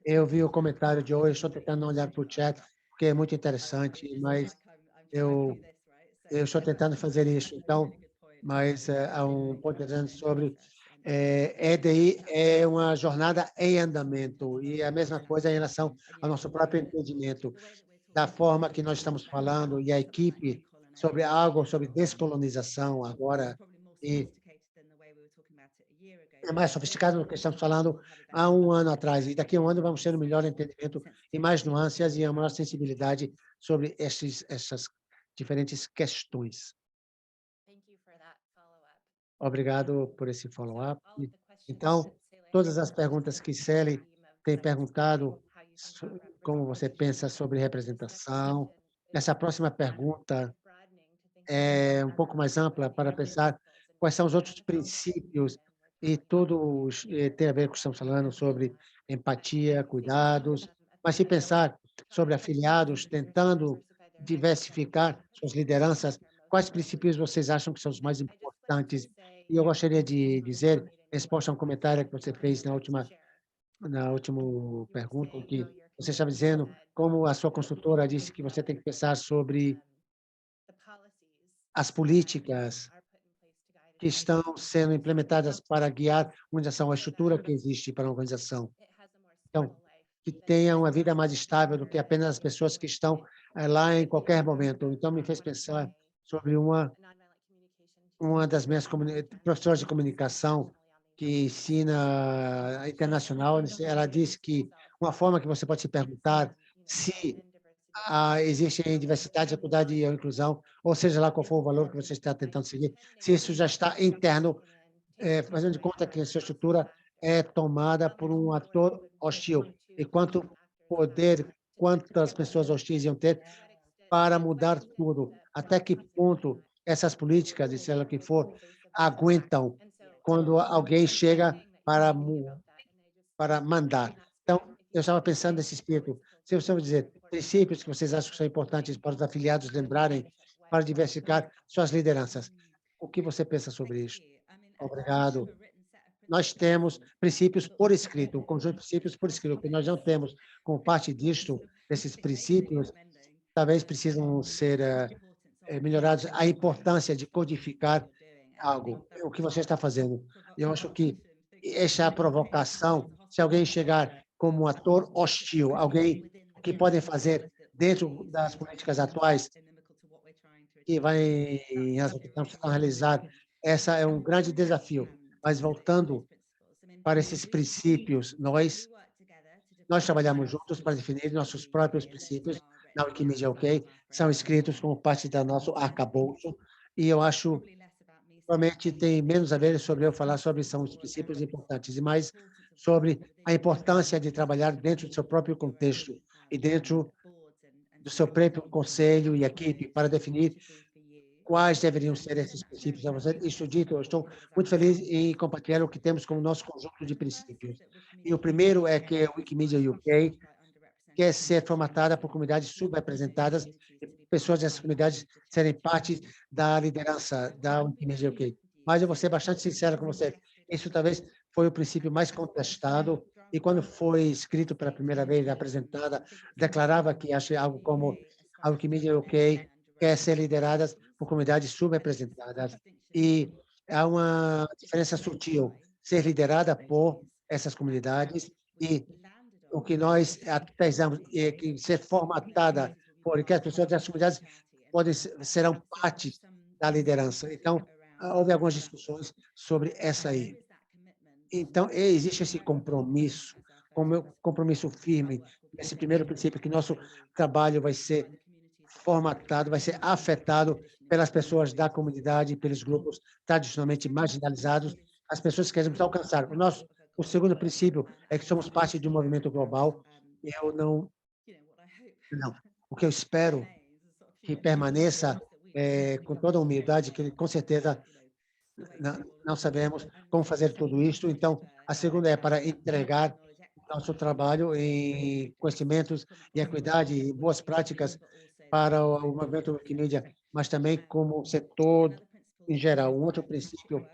Eu vi o comentário de hoje, estou tentando não olhar para o chat, porque é muito interessante, mas eu eu estou tentando fazer isso. Então, mas há um ponto interessante sobre EDI é uma jornada em andamento, e a mesma coisa em relação ao nosso próprio entendimento, da forma que nós estamos falando, e a equipe, sobre algo sobre descolonização agora, e é mais sofisticado do que estamos falando há um ano atrás. E daqui a um ano vamos ter um melhor entendimento e mais nuances e a maior sensibilidade sobre essas diferentes questões. Obrigado por esse follow-up. Então, todas as perguntas que Celi tem perguntado, como você pensa sobre representação. Essa próxima pergunta é um pouco mais ampla para pensar quais são os outros princípios e tudo tem a ver com o que estamos falando sobre empatia, cuidados, mas se pensar sobre afiliados, tentando diversificar suas lideranças, quais princípios vocês acham que são os mais importantes? E eu gostaria de dizer, em resposta a um comentário que você fez na última pergunta, que você estava dizendo como a sua consultora disse que você tem que pensar sobre as políticas que estão sendo implementadas para guiar uma organização, a estrutura que existe para uma organização. Então, que tenha uma vida mais estável do que apenas as pessoas que estão lá em qualquer momento. Então, me fez pensar sobre uma das minhas professoras de comunicação que ensina internacional, ela disse que uma forma que você pode se perguntar se existe diversidade, equidade e inclusão, ou seja lá qual for o valor que você está tentando seguir, se isso já está interno, fazendo de conta que a sua estrutura é tomada por um ator hostil. E quanto poder, quantas pessoas hostis iam ter para mudar tudo? Até que ponto essas políticas, de seja lá o que for, aguentam quando alguém chega para mandar? Então, eu estava pensando nesse espírito. Se você vai dizer princípios que vocês acham que são importantes para os afiliados lembrarem para diversificar suas lideranças. O que você pensa sobre isso? Obrigado. Nós temos princípios por escrito, um conjunto de princípios por escrito. O que nós não temos como parte disto, desses princípios, talvez precisam ser melhorados. A importância de codificar algo, o que você está fazendo. Eu acho que essa é a provocação. Se alguém chegar como um ator hostil, alguém que podem fazer dentro das políticas atuais que vai as que estamos tentando realizar, essa é um grande desafio. Mas voltando para esses princípios, nós trabalhamos juntos para definir nossos próprios princípios na Wikimedia OK, são escritos como parte da nosso arcabouço, e eu acho provavelmente tem menos a ver sobre eu falar sobre são os princípios importantes e mais sobre a importância de trabalhar dentro do seu próprio contexto e dentro do seu próprio conselho e equipe para definir quais deveriam ser esses princípios a você. Isso dito, eu estou muito feliz em compartilhar o que temos como nosso conjunto de princípios. E o primeiro é que o Wikimedia UK quer ser formatada por comunidades subrepresentadas e pessoas dessas comunidades serem parte da liderança da Wikimedia UK. Mas eu vou ser bastante sincero com você, isso talvez foi o princípio mais contestado e quando foi escrito pela primeira vez, apresentada, declarava que acha algo como a Wikimedia UK quer ser liderada por comunidades subrepresentadas e há uma diferença sutil ser liderada por essas comunidades e o que nós pesamos é que ser formatada por que as pessoas das comunidades serão parte da liderança. Então, houve algumas discussões sobre essa aí. Então, existe esse compromisso, como compromisso firme, esse primeiro princípio, que nosso trabalho vai ser formatado, vai ser afetado pelas pessoas da comunidade, pelos grupos tradicionalmente marginalizados, as pessoas que queremos alcançar. O segundo princípio é que somos parte de um movimento global. Eu não. O que eu espero que permaneça com toda a humildade, que com certeza não sabemos como fazer tudo isso. Então, a segunda é para entregar nosso trabalho em conhecimentos e equidade e boas práticas para o movimento Wikimedia, mas também como setor em geral. Um outro princípio,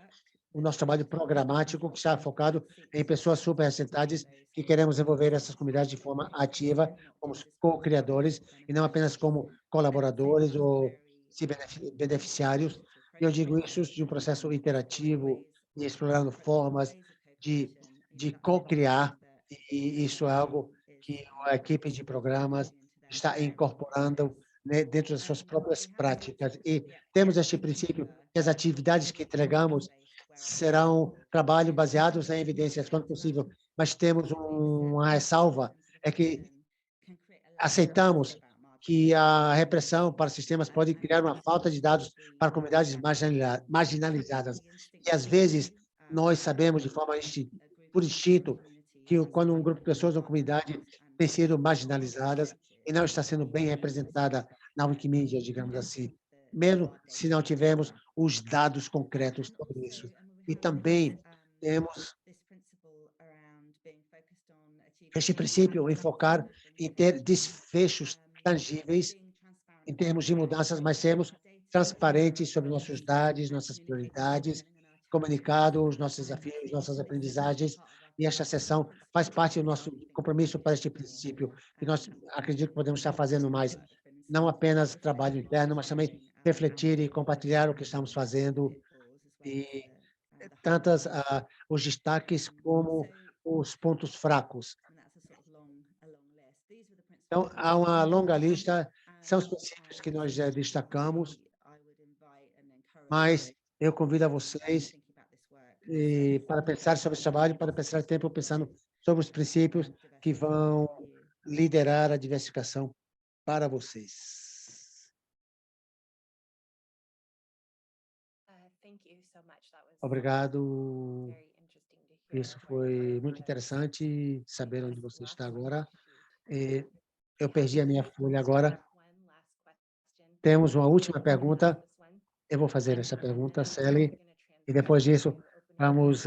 o nosso trabalho programático, que está focado em pessoas subrepresentadas que queremos envolver essas comunidades de forma ativa, como co-criadores, e não apenas como colaboradores ou se beneficiários. Eu digo isso de um processo interativo e explorando formas de, de co-criar, e isso é algo que a equipe de programas está incorporando, né, dentro das suas próprias práticas. E temos este princípio que as atividades que entregamos serão trabalho baseados em evidências, quando possível, mas temos uma ressalva, é que aceitamos que a repressão para sistemas pode criar uma falta de dados para comunidades marginalizadas. E, às vezes, nós sabemos de forma por instinto que quando um grupo de pessoas ou comunidade tem sido marginalizadas e não está sendo bem representada na Wikimedia, digamos assim, mesmo se não tivermos os dados concretos sobre isso. E também temos este princípio em focar em ter desfechos tangíveis em termos de mudanças, mas sermos transparentes sobre nossos dados, nossas prioridades, comunicado os nossos desafios, nossas aprendizagens, e esta sessão faz parte do nosso compromisso para este princípio, que nós acredito que podemos estar fazendo mais, não apenas trabalho interno, mas também refletir e compartilhar o que estamos fazendo, e tantas os destaques como os pontos fracos. Então, há uma longa lista, são os princípios que nós já destacamos, mas eu convido a vocês para pensar sobre esse trabalho, para pensar tempo pensando sobre os princípios que vão liderar a diversificação para vocês. Obrigado. Isso foi muito interessante saber onde você está agora. Eu perdi a minha folha agora. Temos uma última pergunta. Eu vou fazer essa pergunta, Sally, e depois disso vamos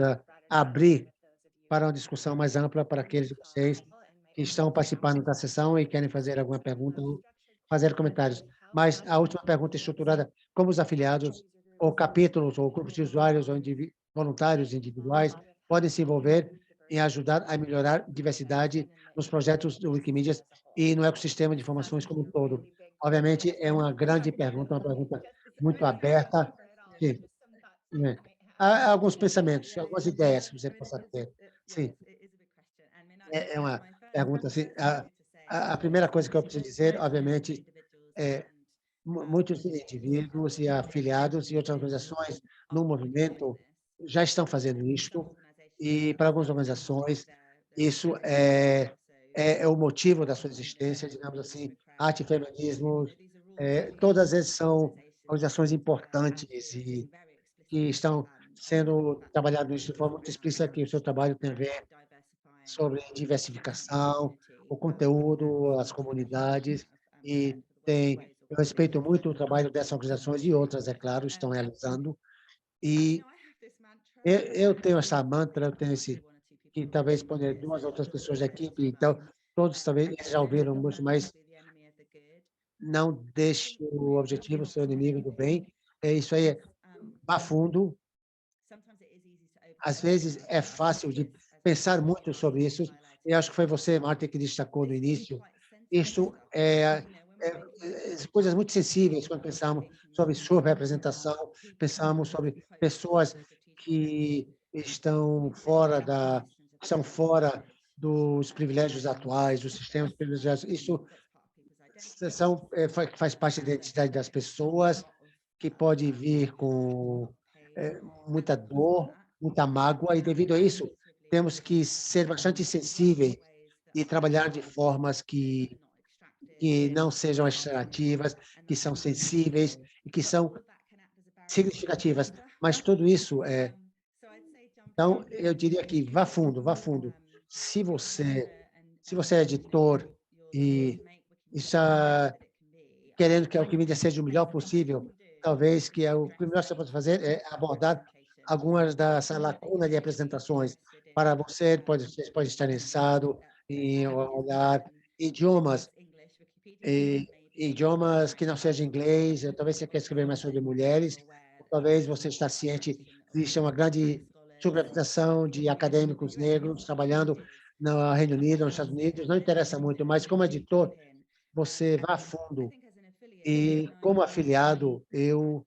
abrir para uma discussão mais ampla para aqueles de vocês que estão participando da sessão e querem fazer alguma pergunta ou fazer comentários. Mas a última pergunta é estruturada: como os afiliados, ou capítulos, ou grupos de usuários, ou voluntários individuais podem se envolver em ajudar a melhorar a diversidade nos projetos do Wikimedia e no ecossistema de informações como um todo? Obviamente, é uma grande pergunta, uma pergunta muito aberta. Sim, né? Há alguns pensamentos, algumas ideias que você possa ter. Sim, é uma pergunta assim. A primeira coisa que eu preciso dizer, obviamente, é muitos indivíduos e afiliados e outras organizações no movimento já estão fazendo isto, e para algumas organizações isso é o motivo da sua existência, digamos assim. Arte e feminismo, todas elas são organizações importantes e que estão sendo trabalhado isso de forma muito explícita, que o seu trabalho tem a ver sobre diversificação, o conteúdo, as comunidades, e eu respeito muito o trabalho dessas organizações e outras, é claro, estão realizando. E eu tenho essa mantra, eu tenho esse, que talvez pode duas outras pessoas da equipe, então todos talvez eles já ouviram muito, mas não deixe o objetivo ser o inimigo do bem. É isso aí, vá fundo. Às vezes é fácil de pensar muito sobre isso. Eu acho que foi você, Marta, que destacou no início. Isso coisas muito sensíveis quando pensamos sobre subrepresentação, pensamos sobre pessoas que estão fora dos privilégios atuais, dos sistemas privilegiados. Isso faz parte da identidade das pessoas, que pode vir com muita dor, muita mágoa, e devido a isso, temos que ser bastante sensíveis e trabalhar de formas que não sejam extrativas, que são sensíveis e que são significativas. Mas tudo isso então, eu diria que vá fundo, vá fundo. Se você, se você é editor e está querendo que a Wikimedia seja o melhor possível, talvez que o que melhor você pode fazer é abordar algumas das lacunas de apresentações. Para você pode estar interessado em olhar idiomas, idiomas que não sejam inglês, talvez você queira escrever mais sobre mulheres, talvez você está ciente que existe uma grande subrepresentação de acadêmicos negros trabalhando no Reino Unido, nos Estados Unidos, não interessa muito, mas como editor, você vá a fundo. E como afiliado, eu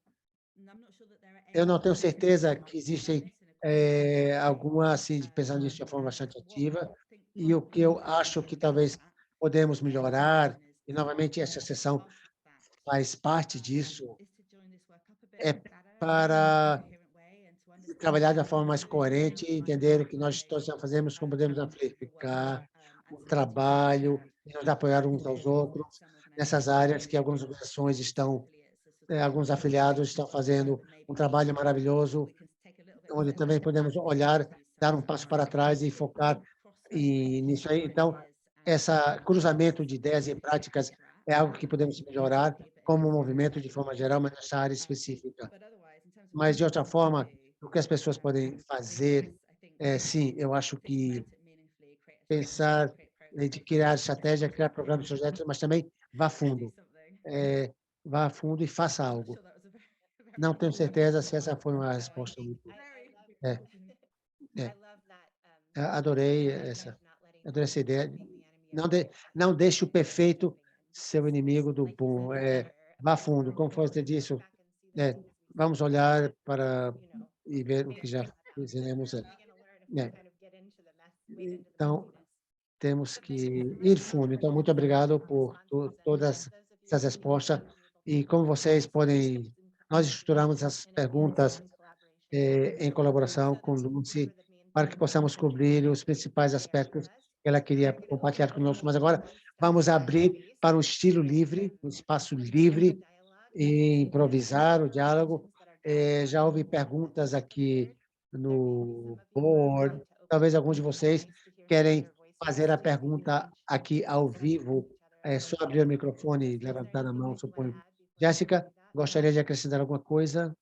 não tenho certeza que existem alguma, assim, pensando nisso de uma forma bastante ativa, e o que eu acho que talvez podemos melhorar, e novamente essa sessão faz parte disso, é para trabalhar de uma forma mais coerente e entender o que nós todos já fazemos, como podemos amplificar o trabalho e nos apoiar uns aos outros nessas áreas que algumas organizações estão, alguns afiliados estão fazendo um trabalho maravilhoso, onde também podemos olhar, dar um passo para trás e focar nisso aí. Então, esse cruzamento de ideias e práticas é algo que podemos melhorar como movimento de forma geral, mas nessa área específica. Mas, de outra forma, o que as pessoas podem fazer Sim, eu acho que pensar de criar estratégia, criar programas, projetos, mas também vá fundo. Vá a fundo e faça algo. Não tenho certeza se essa foi uma resposta muito. É, é. Adorei adorei essa ideia. Não deixe o perfeito ser o inimigo do bom. Vá fundo, como você disse. É, vamos olhar para e ver o que já fizemos. Então, temos que ir fundo. Então, muito obrigado por todas essas respostas. E como vocês podem, nós estruturamos as perguntas em colaboração com Lucy para que possamos cobrir os principais aspectos que ela queria compartilhar conosco. Mas agora vamos abrir para um estilo livre, um espaço livre e improvisar o diálogo. Já houve perguntas aqui no board. Talvez alguns de vocês querem fazer a pergunta aqui ao vivo. É só abrir o microfone e levantar a mão, suponho. Jéssica, gostaria de acrescentar alguma coisa?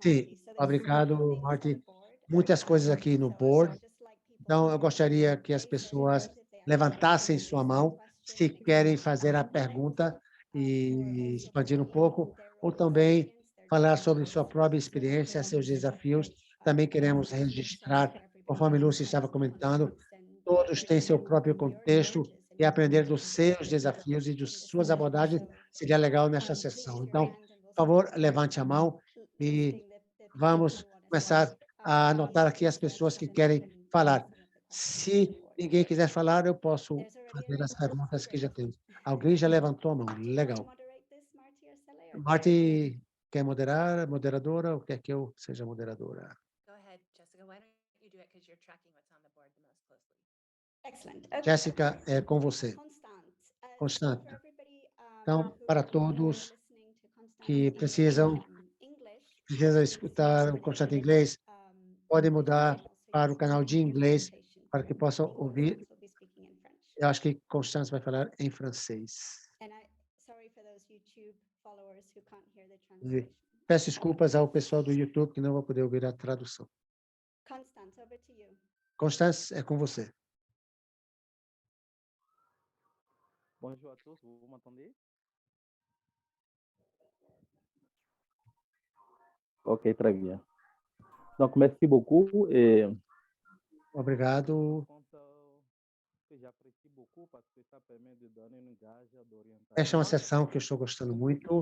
Sim, obrigado, Marty. Muitas coisas aqui no board. Então, eu gostaria que as pessoas levantassem sua mão se querem fazer a pergunta e expandir um pouco, ou também falar sobre sua própria experiência, seus desafios. Também queremos registrar, conforme Lúcia estava comentando, todos têm seu próprio contexto e aprender dos seus desafios e de suas abordagens seria legal nesta sessão. Então, por favor, levante a mão e vamos começar a anotar aqui as pessoas que querem falar. Se ninguém quiser falar, eu posso fazer as perguntas que já temos. Alguém já levantou a mão. Legal. Marty, quer moderar? Moderadora? Ou quer que eu seja moderadora? Jéssica, é com você. Constante. Então, para todos que precisam escutar o Constante Inglês, podem mudar para o canal de inglês para que possam ouvir. Eu acho que Constance vai falar em francês. E peço desculpas ao pessoal do YouTube que não vai poder ouvir a tradução. Constance, é com você. Bonjour à tous, vous m'entendez? Ok, très bien. Donc, merci beaucoup. Obrigado. Esta é uma sessão que eu estou gostando muito,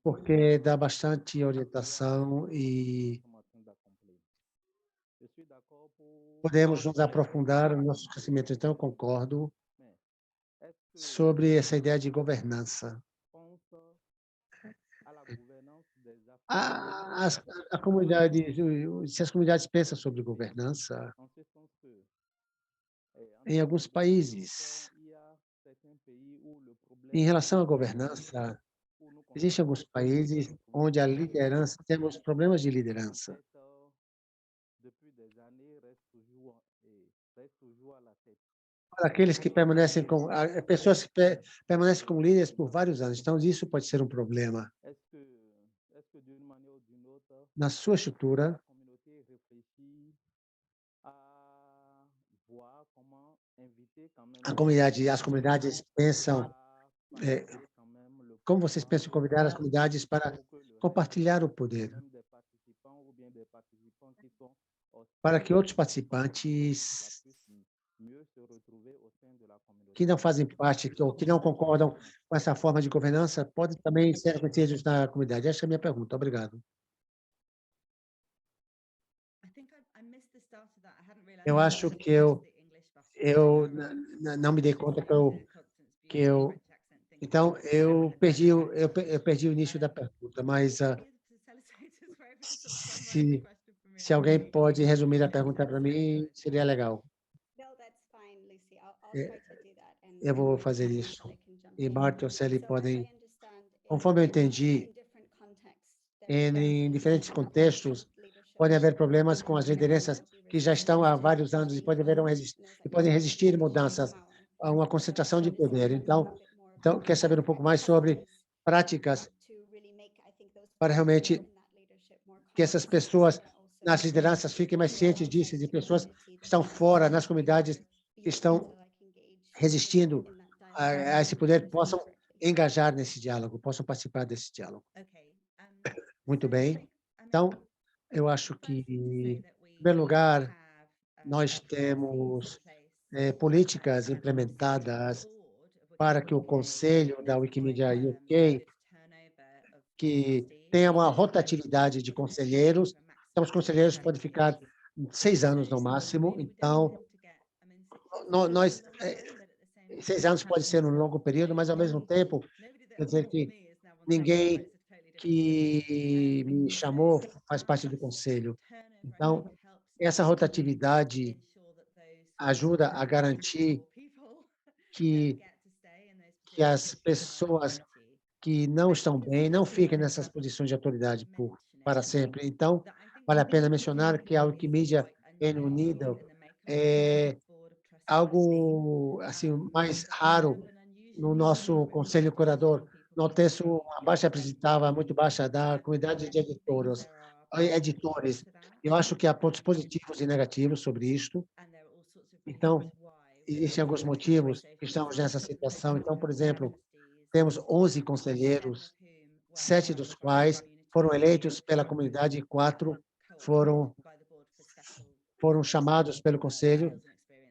porque dá bastante orientação e podemos nos aprofundar no nosso crescimento. Então, eu concordo sobre essa ideia de governança. A comunidade, se as comunidades pensam sobre governança, em alguns países, em relação à governança, existem alguns países onde a liderança, temos problemas de liderança. Para aqueles que permanecem com pessoas que permanecem como líderes por vários anos. Então, isso pode ser um problema. Na sua estrutura, as comunidades pensam, como vocês pensam em convidar as comunidades para compartilhar o poder, para que outros participantes que não fazem parte ou que não concordam com essa forma de governança podem também ser reconhecidos na comunidade? Essa é a minha pergunta. Obrigado. Eu acho que eu não me dei conta que eu então eu perdi o início da pergunta, mas se alguém pode resumir a pergunta para mim, seria legal. Eu vou fazer isso. E Marta ou Celi podem, conforme eu entendi, em diferentes contextos, podem haver problemas com as lideranças que já estão há vários anos e podem resistir mudanças a uma concentração de poder. Então, quer saber um pouco mais sobre práticas para realmente que essas pessoas nas lideranças fiquem mais cientes disso, de pessoas que estão fora, nas comunidades que estão resistindo a esse poder, possam engajar nesse diálogo, possam participar desse diálogo. Muito bem. Então, eu acho que, em primeiro lugar, nós temos políticas implementadas para que o Conselho da Wikimedia UK, que tenha uma rotatividade de conselheiros. Então, os conselheiros podem ficar 6 anos no máximo. Então, nós 6 anos pode ser um longo período, mas, ao mesmo tempo, quer dizer que ninguém que me chamou faz parte do conselho. Então, essa rotatividade ajuda a garantir que as pessoas que não estão bem não fiquem nessas posições de autoridade para sempre. Então, vale a pena mencionar que a Wikimedia Reino Unido é algo assim mais raro no nosso conselho curador. Notei uma baixa representava muito baixa da comunidade de editores. Eu acho que há pontos positivos e negativos sobre isto. Então, existem alguns motivos que estamos nessa situação. Então, por exemplo, temos 11 conselheiros, 7 dos quais foram eleitos pela comunidade e 4 foram chamados pelo conselho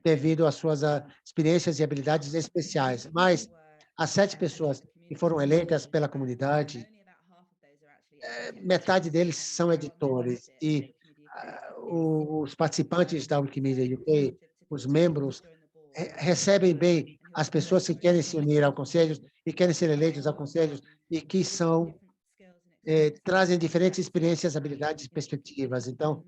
devido às suas experiências e habilidades especiais. Mas as 7 pessoas que foram eleitas pela comunidade, metade deles são editores e os participantes da Wikimedia UK, os membros, recebem bem as pessoas que querem se unir ao conselho e querem ser eleitos ao conselho e que trazem diferentes experiências, habilidades e perspectivas. Então,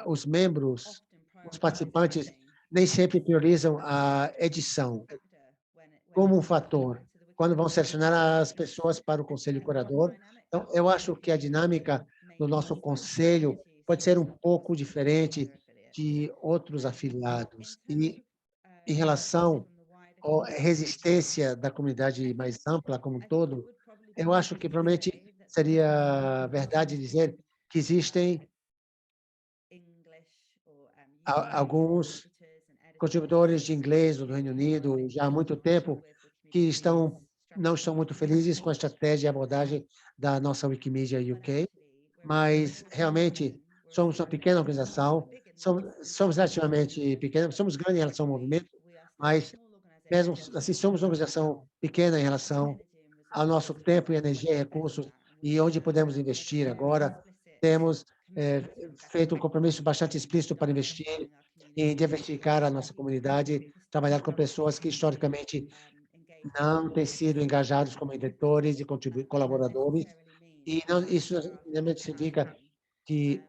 os membros, os participantes, nem sempre priorizam a edição como um fator quando vão selecionar as pessoas para o conselho curador. Então, eu acho que a dinâmica do nosso conselho pode ser um pouco diferente de outros afiliados. E, em relação à resistência da comunidade mais ampla como um todo, eu acho que provavelmente seria verdade dizer que existem alguns contribuidores de inglês do Reino Unido já há muito tempo que não estão muito felizes com a estratégia e abordagem da nossa Wikimedia UK, mas realmente somos uma pequena organização, somos relativamente pequenos, somos grandes em relação ao movimento, mas mesmo assim somos uma organização pequena em relação ao nosso tempo e energia e recursos e onde podemos investir agora. Temos feito um compromisso bastante explícito para investir em diversificar a nossa comunidade, trabalhar com pessoas que historicamente não têm sido engajados como editores e colaboradores, e não, isso não significa que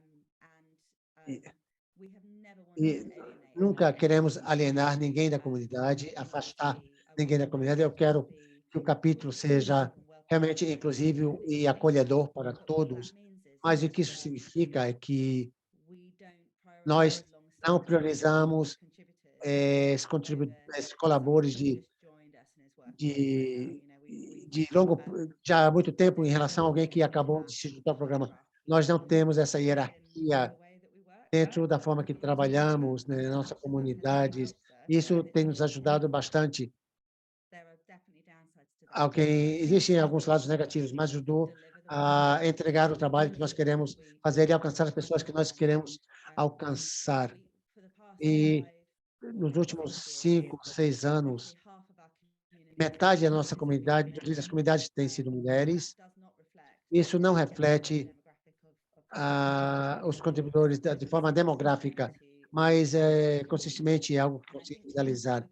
e nunca queremos alienar ninguém da comunidade, afastar ninguém da comunidade. Eu quero que o capítulo seja realmente inclusivo e acolhedor para todos, mas o que isso significa é que nós não priorizamos esses colaboradores de, já há muito tempo em relação a alguém que acabou de se juntar ao programa. Nós não temos essa hierarquia dentro da forma que trabalhamos, né, nas nossas comunidades. Isso tem nos ajudado bastante. Existem alguns lados negativos, mas ajudou a entregar o trabalho que nós queremos fazer e alcançar as pessoas que nós queremos alcançar. E nos últimos 5, 6 anos, metade da nossa comunidade, das comunidades têm sido mulheres. Isso não reflete os contribuidores de forma demográfica, mas consistentemente é algo que conseguimos realizar.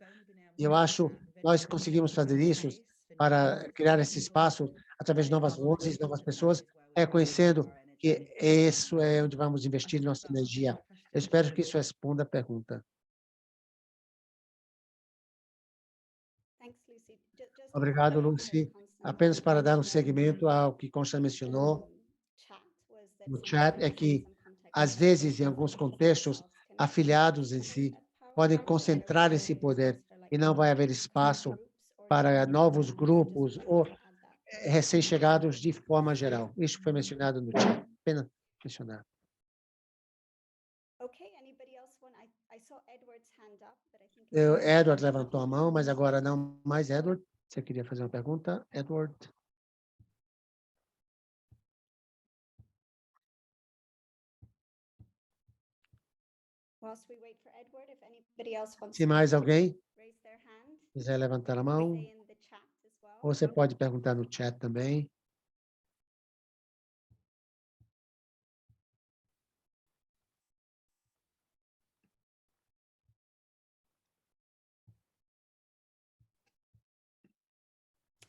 E eu acho que nós conseguimos fazer isso para criar esse espaço através de novas vozes, novas pessoas, reconhecendo que isso é onde vamos investir nossa energia. Eu espero que isso responda a pergunta. Obrigado, Lucy. Apenas para dar um segmento ao que Concha mencionou no chat, é que, às vezes, em alguns contextos, afiliados em si podem concentrar esse poder e não vai haver espaço para novos grupos ou recém-chegados de forma geral. Isso foi mencionado no chat. Apenas mencionar. Edward levantou a mão, mas agora não mais. Edward, você queria fazer uma pergunta? Edward? Se mais alguém quiser levantar a mão, você pode perguntar no chat também.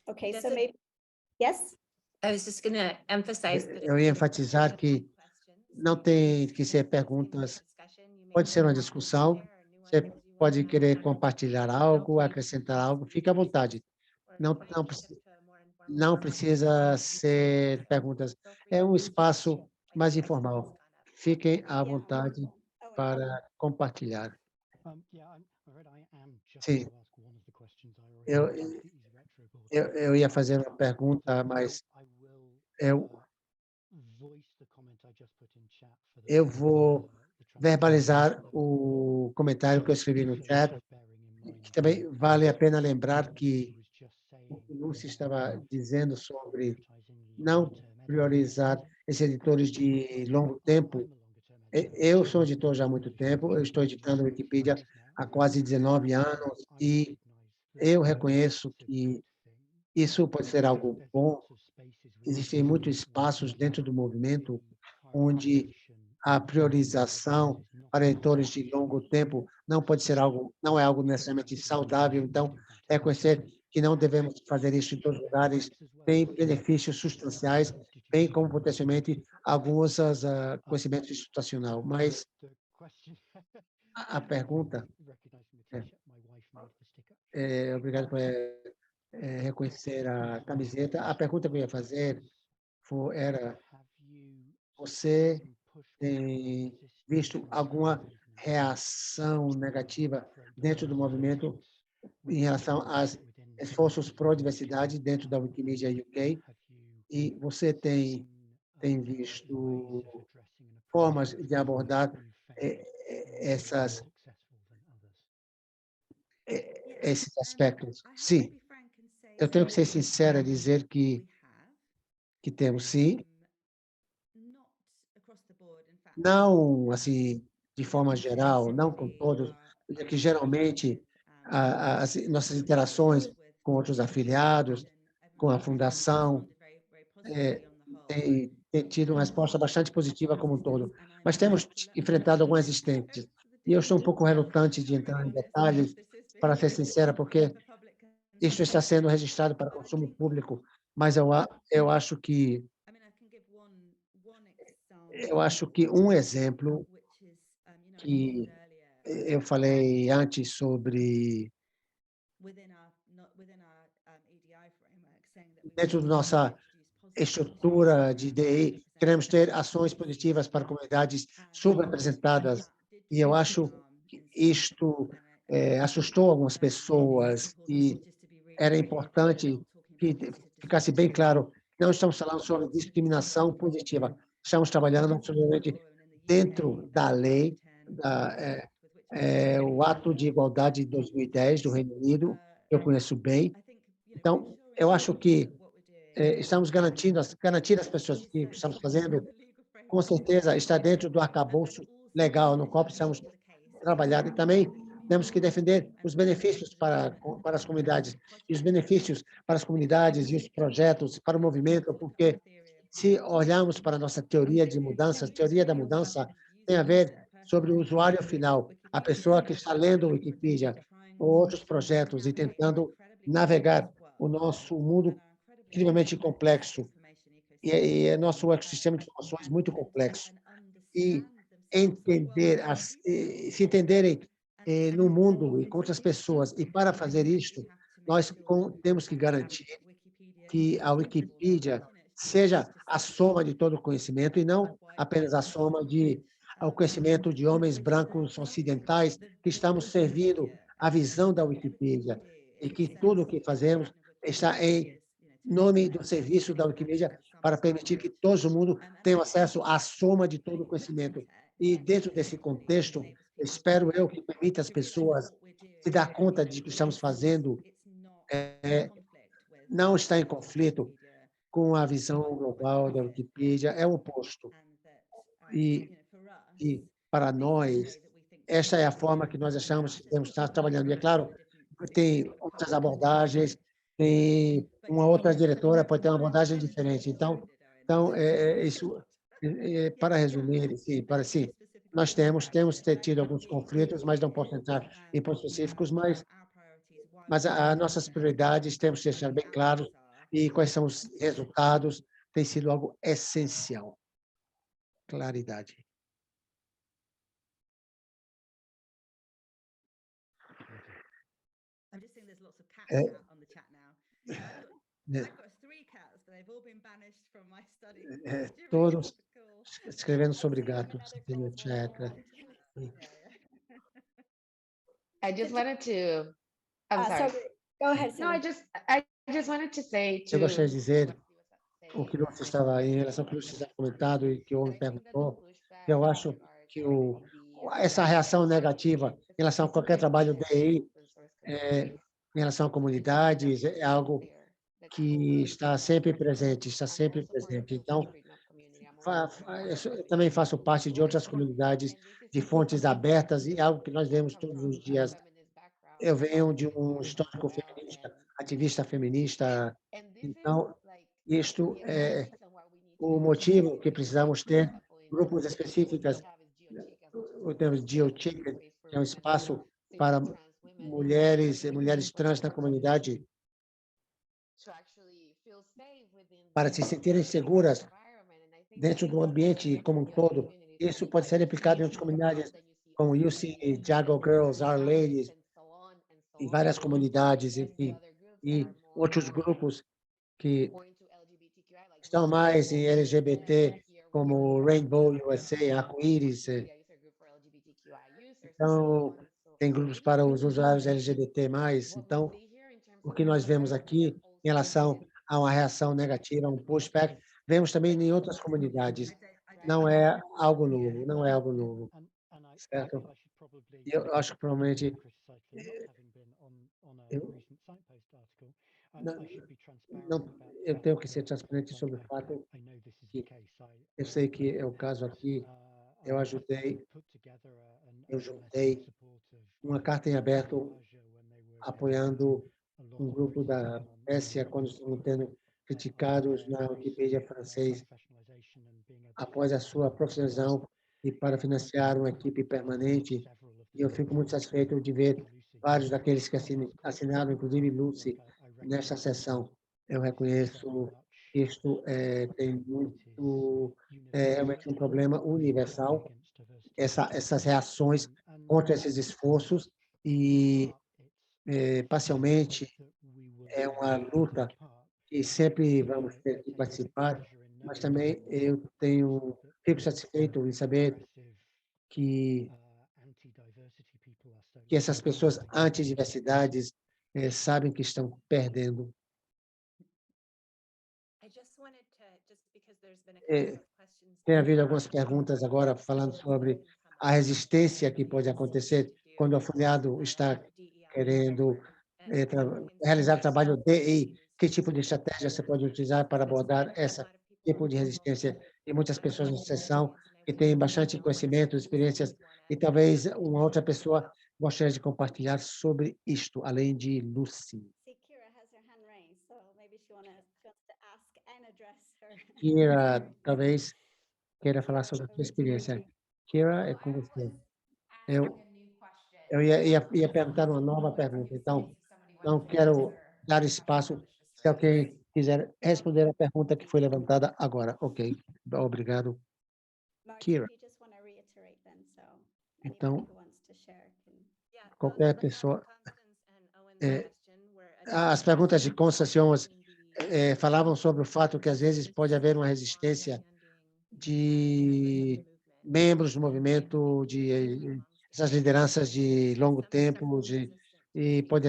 Okay, so maybe, yes? I was just going to emphasize that Eu ia enfatizar que não tem que ser perguntas, pode ser uma discussão, você pode querer compartilhar algo, acrescentar algo, fique à vontade. Não precisa ser perguntas, é um espaço mais informal. Fiquem à vontade para compartilhar. Sim, eu ia fazer uma pergunta, mas eu vou verbalizar o comentário que eu escrevi no chat, que também vale a pena lembrar que o que Lúcia estava dizendo sobre não priorizar esses editores de longo tempo. Eu sou editor já há muito tempo, eu estou editando a Wikipedia há quase 19 anos e eu reconheço que isso pode ser algo bom. Existem muitos espaços dentro do movimento onde a priorização para editores de longo tempo não pode ser algo, não é algo necessariamente saudável. Então, reconhecer que não devemos fazer isso em todos os lugares tem benefícios substanciais, bem como potencialmente alguns conhecimentos institucional. Mas a pergunta obrigado por reconhecer a camiseta. A pergunta que eu ia fazer era: você tem visto alguma reação negativa dentro do movimento em relação aos esforços pró-diversidade dentro da Wikimedia UK? E você tem visto formas de abordar esses aspectos? Sim, eu tenho que ser sincera e dizer que temos, sim. Não, assim, de forma geral, não com todos, porque que geralmente as nossas interações com outros afiliados, com a fundação, tem tido uma resposta bastante positiva como um todo. Mas temos enfrentado algumas resistências. E eu estou um pouco relutante de entrar em detalhes, para ser sincera, porque isso está sendo registrado para consumo público, mas eu acho que um exemplo que eu falei antes sobre dentro da nossa estrutura de DI, queremos ter ações positivas para comunidades subrepresentadas, e eu acho que isto assustou algumas pessoas, e era importante que ficasse bem claro, não estamos falando sobre discriminação positiva, estamos trabalhando sobre dentro da lei, o Ato de Igualdade de 2010 do Reino Unido, eu conheço bem. Então, eu acho que estamos garantir às pessoas que estamos fazendo, com certeza, está dentro do arcabouço legal no qual precisamos trabalhar. E também temos que defender os benefícios para as comunidades, e os benefícios para as comunidades e os projetos, para o movimento, porque se olharmos para a nossa teoria de mudança, a teoria da mudança tem a ver sobre o usuário final, a pessoa que está lendo o Wikipedia ou outros projetos e tentando navegar o nosso mundo extremamente complexo, e nosso ecossistema de informações muito complexo. E se entenderem no mundo e com outras pessoas. E para fazer isto, nós temos que garantir que a Wikipedia seja a soma de todo o conhecimento e não apenas a soma ao conhecimento de homens brancos ocidentais que estamos servindo a visão da Wikipedia, e que tudo o que fazemos está em nome do serviço da Wikimedia para permitir que todo mundo tenha acesso à soma de todo o conhecimento. E dentro desse contexto, espero eu, que permita às pessoas se dar conta de que estamos fazendo não está em conflito com a visão global da Wikipedia, é o oposto. E para nós, esta é a forma que nós achamos que devemos estar trabalhando. E é claro, tem outras abordagens, tem uma outra diretora, pode ter uma abordagem diferente. Então isso, para resumir, sim, nós temos tido alguns conflitos, mas não posso entrar em pontos específicos, mas as nossas prioridades temos que deixar bem claros e quais são os resultados, tem sido algo essencial. Claridade. I'm just seeing there's lots of cats É, out on the chat now. né, I've got 3 cats, but they've all been banished from my study. todos escrevendo sobre gatos no chat. I just wanted to, I'm sorry. So go ahead, No, I Cindy. just wanted to say Eu gostaria de to dizer o que você estava em relação ao que você estava comentado e que o homem perguntou. Eu acho que essa reação negativa em relação a qualquer trabalho DI, em relação a comunidades, é algo que está sempre presente, Então, eu também faço parte de outras comunidades de fontes abertas e é algo que nós vemos todos os dias. Eu venho de um histórico feminista, ativista feminista, então isto é o motivo que precisamos ter grupos específicos, temos GeoChicken, que é um espaço para mulheres trans na comunidade, para se sentirem seguras dentro do ambiente como um todo. Isso pode ser aplicado em outras comunidades, como UC, Jago Girls, Our Ladies, em várias comunidades, enfim, e outros grupos que estão mais em LGBT, como Rainbow USA, Arco-Íris. Então, tem grupos para os usuários LGBT+. Então, o que nós vemos aqui em relação a uma reação negativa, um pushback, vemos também em outras comunidades. Não é algo novo, certo? Eu acho que provavelmente eu tenho que ser transparente sobre o fato que eu sei que é o caso aqui. Eu juntei uma carta em aberto apoiando um grupo da Pérsia quando estão sendo criticados na Wikipedia francês após a sua profissionalização e para financiar uma equipe permanente. E eu fico muito satisfeito de ver vários daqueles que assinaram, inclusive Lucy, nesta sessão. Eu reconheço que isto é realmente um problema universal, essas reações contra esses esforços e, parcialmente, é uma luta que sempre vamos ter que participar, mas também eu fico satisfeito em saber que essas pessoas antidiversidades sabem que estão perdendo. Tem havido algumas perguntas agora falando sobre a resistência que pode acontecer quando o afiliado está querendo realizar trabalho DI. Que tipo de estratégia você pode utilizar para abordar esse tipo de resistência? E muitas pessoas na sessão que têm bastante conhecimento, experiências, e talvez uma outra pessoa gostaria de compartilhar sobre isto, além de Lucy. Kira, talvez queira falar sobre a sua experiência. Kira, é com você. Eu ia perguntar uma nova pergunta, então não quero dar espaço se alguém quiser responder a pergunta que foi levantada agora. Ok, obrigado. Kira. Então, qualquer pessoa... as perguntas de Constance falavam sobre o fato que, às vezes, pode haver uma resistência de membros do movimento, de essas lideranças de longo tempo, e pode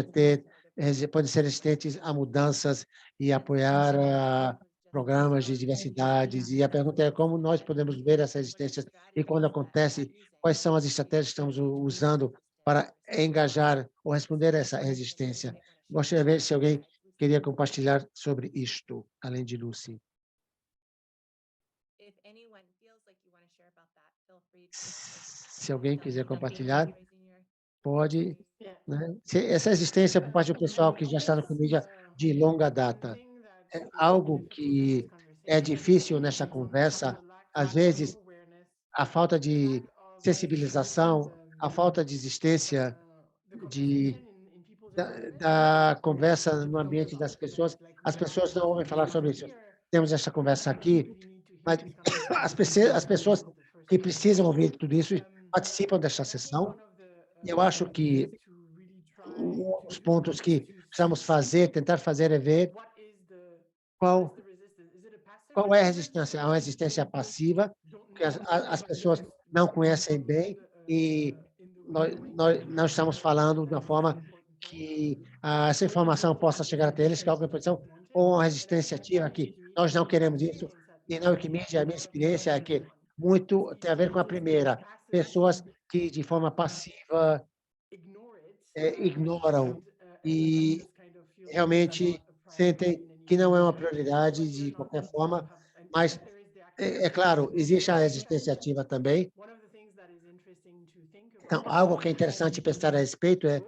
ser resistentes a mudanças e apoiar programas de diversidades, e a pergunta é como nós podemos ver essa resistência e quando acontece, quais são as estratégias que estamos usando para engajar ou responder a essa resistência. Gostaria de ver se alguém queria compartilhar sobre isto, além de Lucy. Se alguém quiser compartilhar, pode. Né? Essa existência por parte do pessoal que já está na família de longa data é algo que é difícil nessa conversa. Às vezes, a falta de sensibilização, a falta de existência da conversa no ambiente das pessoas, as pessoas não ouvem falar sobre isso. Temos essa conversa aqui, mas as pessoas que precisam ouvir tudo isso participam dessa sessão. Eu acho que um dos pontos que precisamos tentar fazer é ver qual é a resistência. É uma resistência passiva, que as pessoas não conhecem bem e nós não estamos falando de uma forma que essa informação possa chegar até eles, que é alguma posição, ou uma resistência ativa, que nós não queremos isso. E na Wikimedia, a minha experiência é que muito tem a ver com a primeira, pessoas que de forma passiva ignoram e realmente sentem que não é uma prioridade de qualquer forma, mas, é claro, existe a resistência ativa também. Então, algo que é interessante pensar a respeito é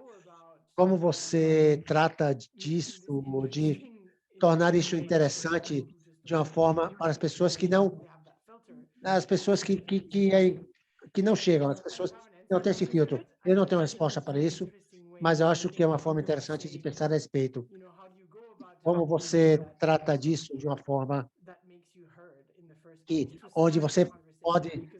como você trata disso, de tornar isso interessante de uma forma para as pessoas que não, as pessoas que não chegam, as pessoas que não têm esse filtro. Eu não tenho resposta para isso, mas eu acho que é uma forma interessante de pensar a respeito. Como você trata disso de uma forma onde você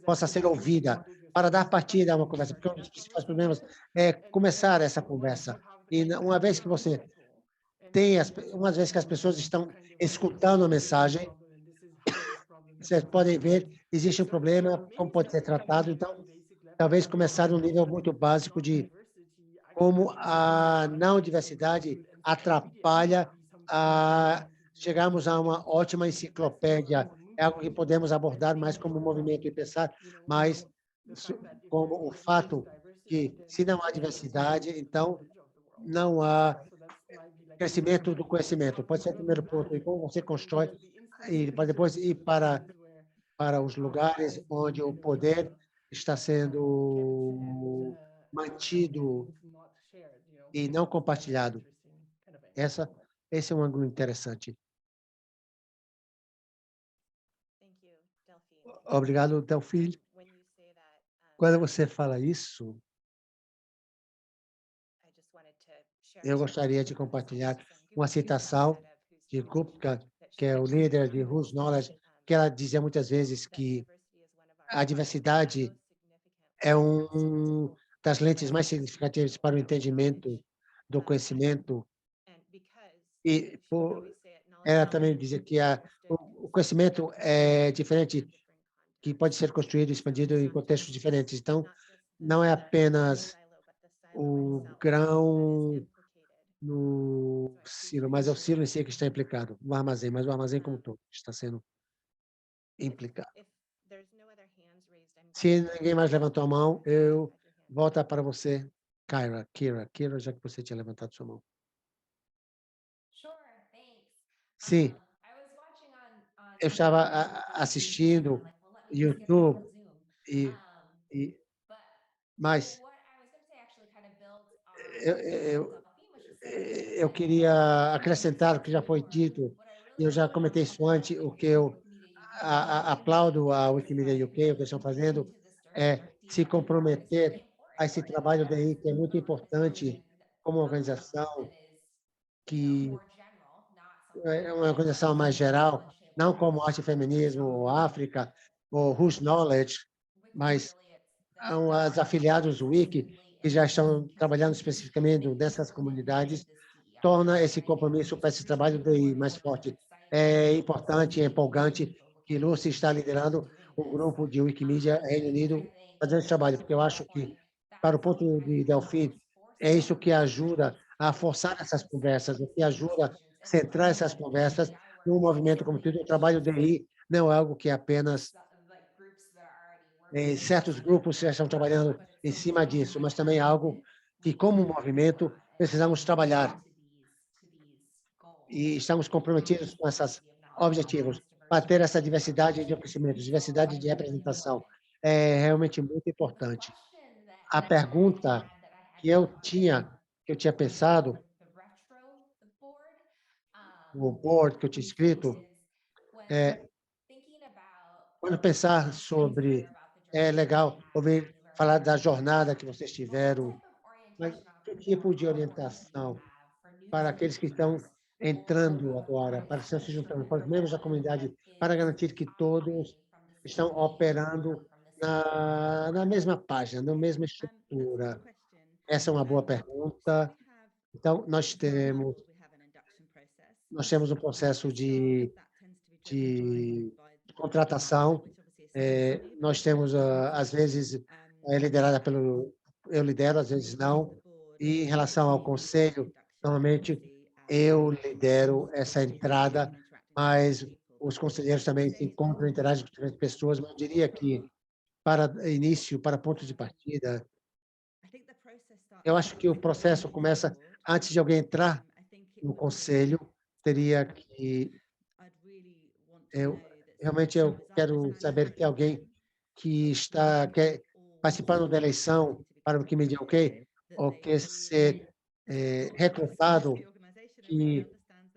possa ser ouvida para dar partida a uma conversa, porque um dos principais problemas é começar essa conversa. E uma vez que você uma vez que as pessoas estão escutando a mensagem, vocês podem ver, existe um problema, como pode ser tratado. Então, talvez começar no nível muito básico de como a não diversidade atrapalha a chegarmos a uma ótima enciclopédia. É algo que podemos abordar mais como um movimento e pensar mais como o fato que, se não há diversidade, então não há crescimento do conhecimento. Pode ser o primeiro ponto, e como você constrói, e para depois ir para os lugares onde o poder está sendo mantido e não compartilhado. Esse é um ângulo interessante. Obrigado, Delphine. Quando você fala isso, eu gostaria de compartilhar uma citação de Gupta, que é o líder de Whose Knowledge, que ela dizia muitas vezes que a diversidade é das lentes mais significativas para o entendimento do conhecimento. E ela também dizia que o conhecimento é diferente, que pode ser construído e expandido em contextos diferentes. Então, não é apenas o grão no silo, mas é o silo em si que está implicado, no armazém, mas o armazém como todo está sendo implicado. Se ninguém mais levantou a mão, eu volto para você, Kira, já que você tinha levantado sua mão. Sim, eu estava assistindo YouTube e mas eu queria acrescentar o que já foi dito. Eu já comentei isso antes, o que eu aplaudo a Wikimedia UK, o que eles estão fazendo é se comprometer a esse trabalho daí, que é muito importante como organização, que é uma organização mais geral, não como Arte e Feminismo, ou África, ou Whose Knowledge, mas as afiliados do Wiki, que já estão trabalhando especificamente nessas comunidades, torna esse compromisso para esse trabalho daí mais forte. É importante, é empolgante que Lucy está liderando um grupo de Wikimedia Reino Unido fazendo esse trabalho, porque eu acho que, para o ponto de Delphine, é isso que ajuda a forçar essas conversas, o que ajuda a centrar essas conversas, no movimento como tudo. O trabalho de DI não é algo que apenas certos grupos já estão trabalhando em cima disso, mas também é algo que, como movimento, precisamos trabalhar e estamos comprometidos com esses objetivos para ter essa diversidade de conhecimento, diversidade de representação. É realmente muito importante. A pergunta que eu tinha pensado, o board que eu tinha escrito, é quando pensar sobre, é legal ouvir falar da jornada que vocês tiveram, mas que tipo de orientação para aqueles que estão entrando agora, para que estão se juntando, para os membros da comunidade, para garantir que todos estão operando na mesma página, na mesma estrutura? Essa é uma boa pergunta. Então, nós temos um processo de contratação. Nós temos, às vezes, liderada pelo... Eu lidero, às vezes não. E em relação ao conselho, normalmente eu lidero essa entrada, mas os conselheiros também se encontram, interagem com diferentes pessoas. Mas eu diria que, para início, para ponto de partida, eu acho que o processo começa antes de alguém entrar no conselho. Teria que eu realmente eu quero saber que alguém que está participando da eleição para o que me diga ou quer ser recrutado, que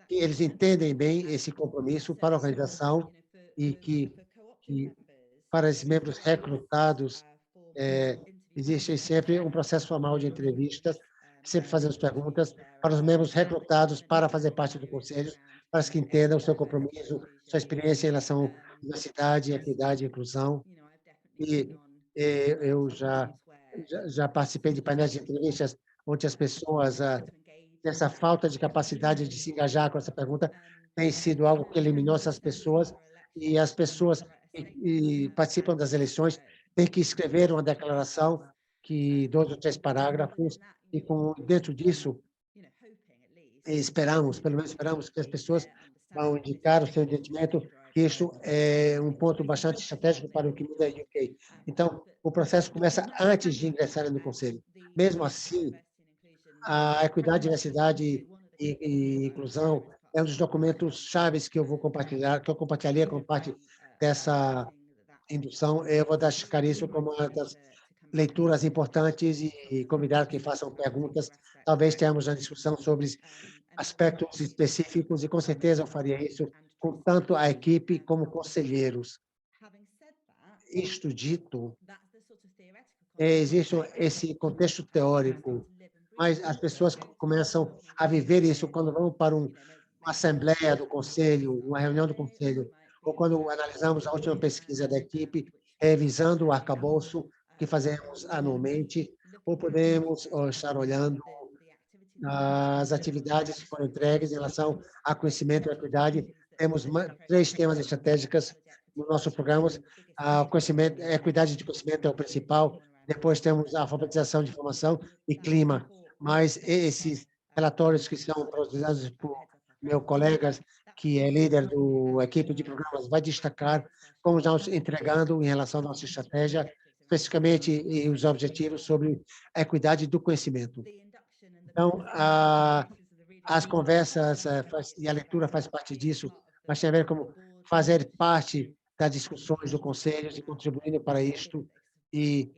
eles entendem bem esse compromisso para a organização e que para os membros recrutados existe sempre um processo formal de entrevistas, sempre fazemos perguntas para os membros recrutados para fazer parte do conselho, para que entendam o seu compromisso, sua experiência em relação à diversidade, equidade e inclusão. E eu já participei de painéis de entrevistas onde as pessoas, essa falta de capacidade de se engajar com essa pergunta, tem sido algo que eliminou essas pessoas, e as pessoas que participam das eleições têm que escrever uma declaração que 2 ou 3 parágrafos, e dentro disso esperamos, pelo menos esperamos que as pessoas vão indicar o seu entendimento, que isso é um ponto bastante estratégico para o que muda a UK. Então, o processo começa antes de ingressarem no conselho. Mesmo assim, a equidade, diversidade e inclusão é um dos documentos chaves que eu vou compartilhar, que eu compartilharia com parte dessa indução. Eu vou destacar isso como uma das leituras importantes e convidar que façam perguntas. Talvez tenhamos uma discussão sobre aspectos específicos e, com certeza, eu faria isso com tanto a equipe como conselheiros. Isto dito, existe esse contexto teórico, mas as pessoas começam a viver isso quando vão para uma assembleia do conselho, uma reunião do conselho, ou quando analisamos a última pesquisa da equipe, revisando o arcabouço que fazemos anualmente, ou podemos estar olhando as atividades que foram entregues em relação a conhecimento e equidade. Temos 3 temas estratégicos no nosso programa. A conhecimento, a equidade de conhecimento é o principal. Depois temos a alfabetização de informação e clima. Mas esses relatórios que são produzidos por meus colegas, que é líder do equipe de programas, vai destacar como estamos entregando em relação à nossa estratégia, especificamente e os objetivos sobre a equidade do conhecimento. Então, as conversas e a leitura faz parte disso, mas tem a ver com fazer parte das discussões do conselho e contribuindo para isto e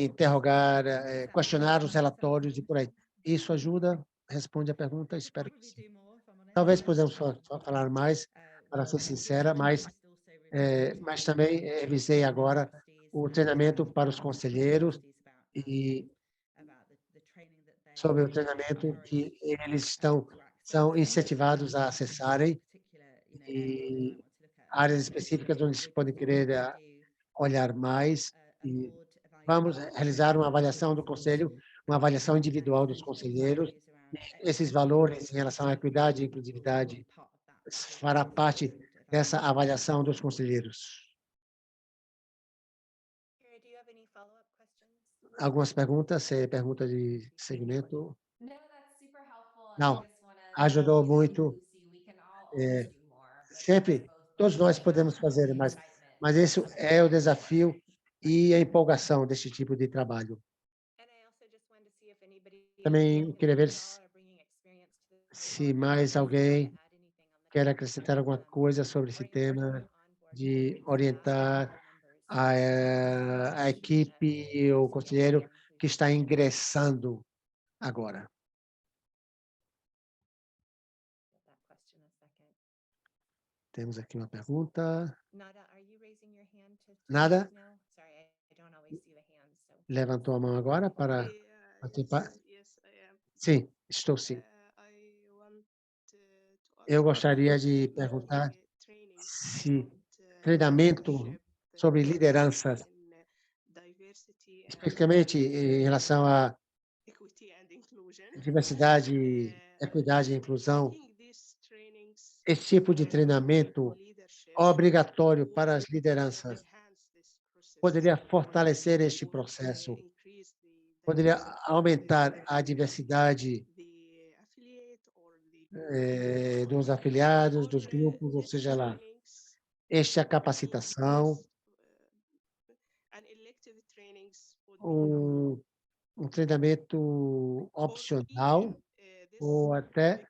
interrogar, questionar os relatórios e por aí. Isso ajuda? Responde a pergunta? Espero que sim. Talvez podemos falar mais, para ser sincera, mas também revisei agora o treinamento para os conselheiros e sobre o treinamento que eles são incentivados a acessarem, e áreas específicas onde se pode querer olhar mais, e vamos realizar uma avaliação do conselho, uma avaliação individual dos conselheiros. Esses valores em relação à equidade e inclusividade fará parte dessa avaliação dos conselheiros. Algumas perguntas, pergunta de segmento? Não, ajudou muito. sempre todos nós podemos fazer, mas esse é o desafio e a empolgação deste tipo de trabalho. Também queria ver se mais alguém quer acrescentar alguma coisa sobre esse tema de orientar a equipe, o conselheiro que está ingressando agora. Temos aqui uma pergunta. Nada? Levantou a mão agora para participar? Sim, estou sim. Eu gostaria de perguntar se treinamento sobre lideranças, especificamente em relação à diversidade, equidade e inclusão, esse tipo de treinamento obrigatório para as lideranças poderia fortalecer este processo, poderia aumentar a diversidade dos afiliados, dos grupos, ou seja lá, esta capacitação, um treinamento opcional, ou até,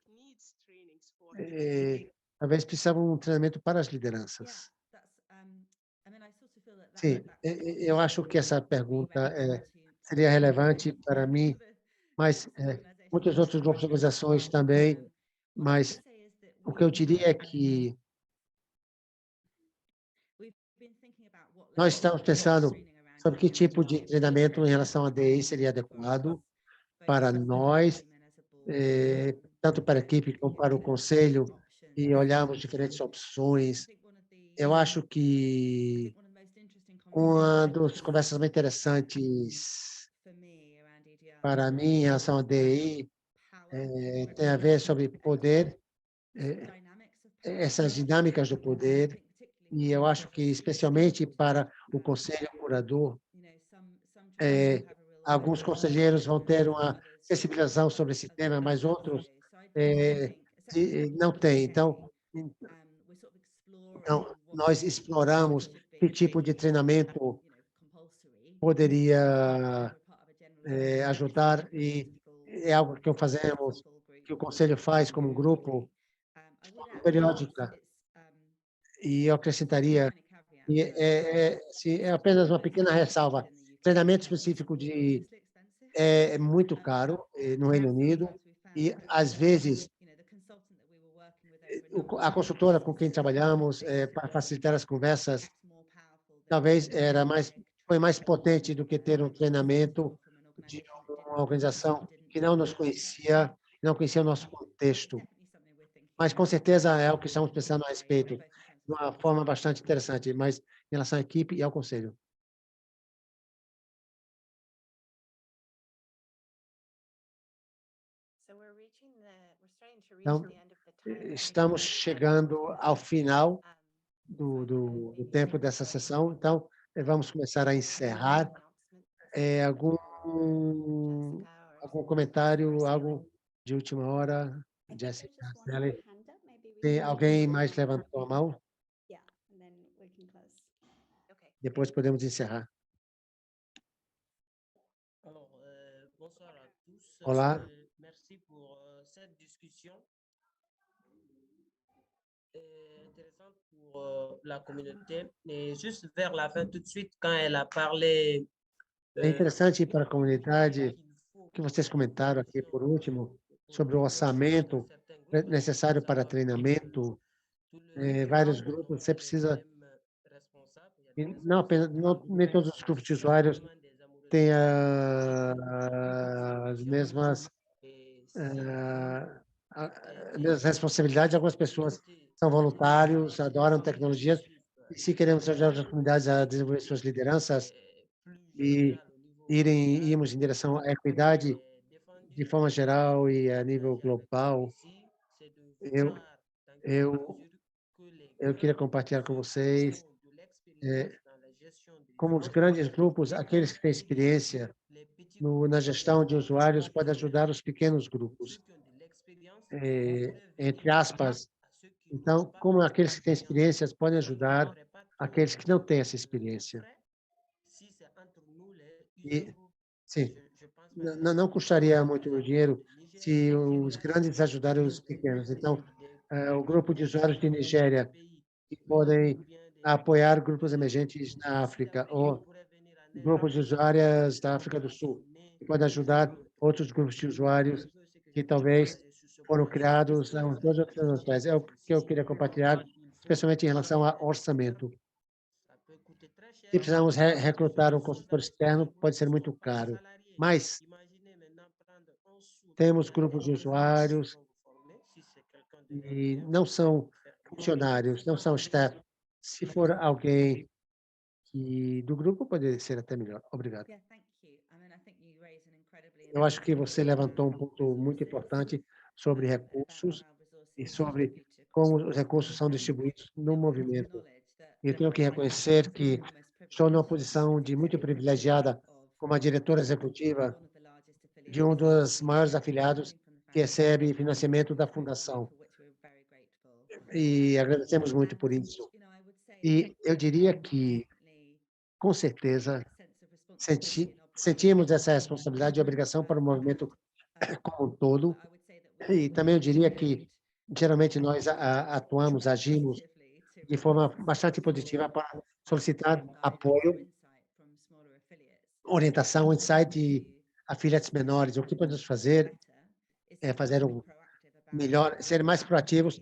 talvez precisava um treinamento para as lideranças. Sim, eu acho que essa pergunta seria relevante para mim, mas muitos outros grupos de organizações também, mas o que eu diria é que nós estamos pensando sobre que tipo de treinamento em relação à DI seria adequado para nós, tanto para a equipe como para o conselho, e olharmos diferentes opções. Eu acho que uma das conversas mais interessantes para mim em relação à DI tem a ver sobre poder, essas dinâmicas do poder, e eu acho que, especialmente para o conselho curador, alguns conselheiros vão ter uma sensibilização sobre esse tema, mas outros não têm. Então, nós exploramos que tipo de treinamento poderia ajudar, e é algo que fazemos, que o conselho faz como um grupo periódica, e eu acrescentaria, e é apenas uma pequena ressalva, treinamento específico é muito caro no Reino Unido, e às vezes a consultora com quem trabalhamos para facilitar as conversas, talvez foi mais potente do que ter um treinamento de uma organização que não nos conhecia, não conhecia o nosso contexto. Mas, com certeza, é o que estamos pensando a respeito, de uma forma bastante interessante, mas em relação à equipe e ao conselho. Então, estamos chegando ao final do tempo dessa sessão, então, vamos começar a encerrar. Algum comentário, algo de última hora? Jessica, Sally? Tem alguém mais levantou a mão? Depois podemos encerrar. Olá. Merci pour cette discussion. Intéressante pour la communauté. Et juste vers la fin, tout de suite, quand elle a parlé. É interessante para a comunidade que vocês comentaram aqui, por último, sobre o orçamento necessário para treinamento. Vários grupos, você precisa. Não apenas, nem todos os grupos de usuários têm as mesmas responsabilidades. Algumas pessoas são voluntários, adoram tecnologias, e se queremos ajudar as comunidades a desenvolver suas lideranças e irmos em direção à equidade de forma geral e a nível global, eu queria compartilhar com vocês como os grandes grupos, aqueles que têm experiência na gestão de usuários, podem ajudar os pequenos grupos, entre aspas, Então, como aqueles que têm experiências podem ajudar aqueles que não têm essa experiência. E, sim, não custaria muito dinheiro se os grandes ajudarem os pequenos. Então, o grupo de usuários de Nigéria que podem apoiar grupos emergentes na África, ou grupos de usuárias da África do Sul, que podem ajudar outros grupos de usuários que talvez foram criados há uns 2 ou 3 anos atrás. É o que eu queria compartilhar, especialmente em relação ao orçamento. Se precisamos recrutar um consultor externo, pode ser muito caro, mas temos grupos de usuários e não são funcionários, não são staff. Se for alguém que do grupo, pode ser até melhor. Obrigado. Yeah, thank you. I mean, I think you raise an incredibly Eu acho que important você levantou um ponto muito importante sobre recursos e sobre como os recursos são distribuídos no movimento. Eu tenho que reconhecer que estou numa posição de muito privilegiada como a diretora executiva de um dos maiores afiliados que recebe financiamento da fundação. E agradecemos muito por isso. E eu diria que, com certeza, sentimos essa responsabilidade e obrigação para o movimento como um todo. E também eu diria que, geralmente, nós atuamos, agimos de forma bastante positiva para solicitar apoio, orientação, insight de afiliados menores. O que podemos fazer é fazer um melhor, ser mais proativos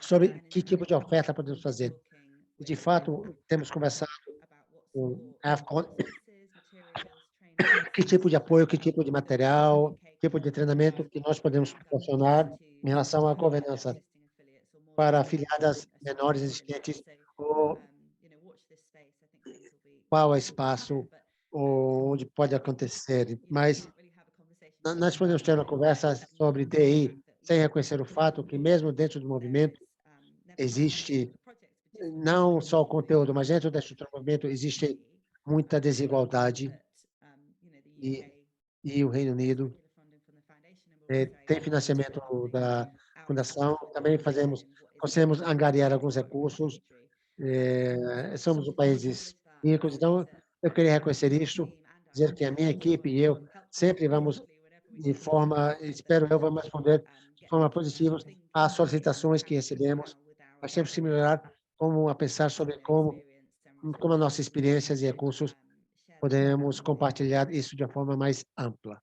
sobre que tipo de oferta podemos fazer. E, de fato, temos conversado com a AFCON, que tipo de apoio, que tipo de material, tipo de treinamento que nós podemos proporcionar em relação à governança para afiliadas menores existentes, ou qual é o espaço onde pode acontecer. Mas nós podemos ter uma conversa sobre DI sem reconhecer o fato que, mesmo dentro do movimento, existe não só o conteúdo, mas dentro da estrutura do movimento existe muita desigualdade e o Reino Unido tem financiamento da fundação. Também conseguimos angariar alguns recursos. Somos um países ricos, então eu queria reconhecer isso, dizer que a minha equipe e eu sempre vamos espero eu, vamos responder de forma positiva às solicitações que recebemos, mas temos que melhorar como a pensar sobre como as nossas experiências e recursos podemos compartilhar isso de uma forma mais ampla.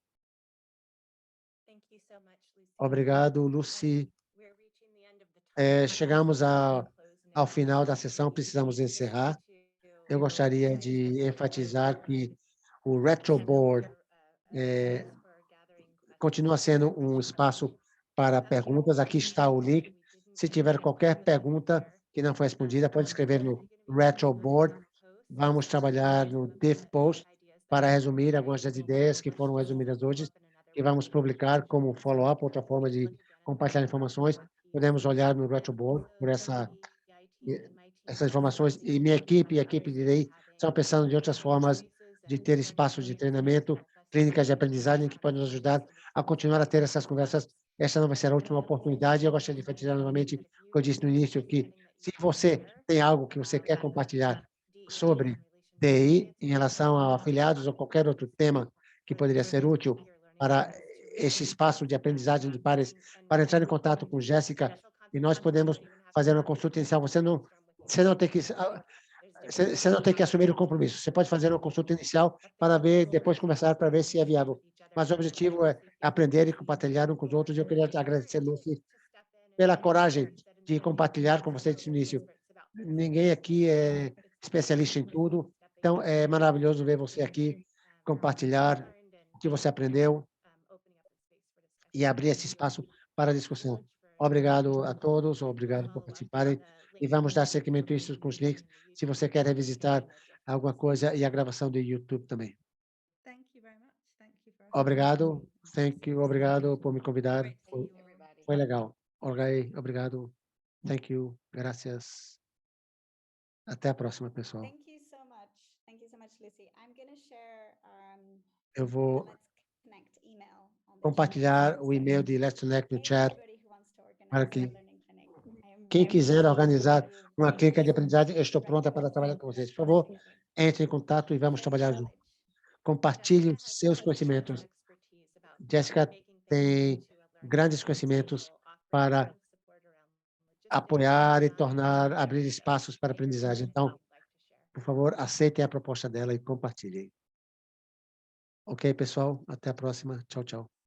Obrigado, Lucy. Chegamos ao final da sessão, precisamos encerrar. Eu gostaria de enfatizar que o Retro Board continua sendo um espaço para perguntas. Aqui está o link. Se tiver qualquer pergunta que não foi respondida, pode escrever no Retro Board. Vamos trabalhar no Diff Post para resumir algumas das ideias que foram resumidas hoje e vamos publicar como follow-up, outra forma de compartilhar informações. Podemos olhar no Retro Board por essas informações. E minha equipe e a equipe de DI estão pensando em outras formas de ter espaços de treinamento, clínicas de aprendizagem que podem nos ajudar a continuar a ter essas conversas. Essa não vai ser a última oportunidade. Eu gostaria de enfatizar novamente o que eu disse no início, que se você tem algo que você quer compartilhar sobre DI em relação a afiliados ou qualquer outro tema que poderia ser útil para esse espaço de aprendizagem de pares, para entrar em contato com Jéssica e nós podemos fazer uma consulta inicial. Você não tem que assumir o compromisso. Você pode fazer uma consulta inicial para ver, depois conversar para ver se é viável. Mas o objetivo é aprender e compartilhar uns com os outros. Eu queria te agradecer, Lucy, pela coragem de compartilhar com você desse início. Ninguém aqui é especialista em tudo, então é maravilhoso ver você aqui compartilhar o que você aprendeu e abrir esse espaço para discussão. Obrigado a todos, obrigado por participarem e vamos dar seguimento a isso com os links, se você quer revisitar alguma coisa e a gravação do YouTube também. Obrigado, obrigado por me convidar, foi legal. Obrigado, thank you, graças. Até a próxima, pessoal. Thank you so much, Lucy. I'm going to share Eu vou the Let's Connect email on the chat. compartilhar o e-mail de Let's Connect no Thank chat everybody who wants to organize para a que learning clinic. I am Quem quiser organizar uma clínica de aprendizagem, eu estou pronta para trabalhar com vocês. Por favor, entre em contato e vamos trabalhar juntos. Compartilhe os seus conhecimentos. Jéssica tem grandes conhecimentos para apoiar e abrir espaços para aprendizagem. Então, por favor, aceitem a proposta dela e compartilhem. Ok, pessoal? Até a próxima. Tchau, tchau.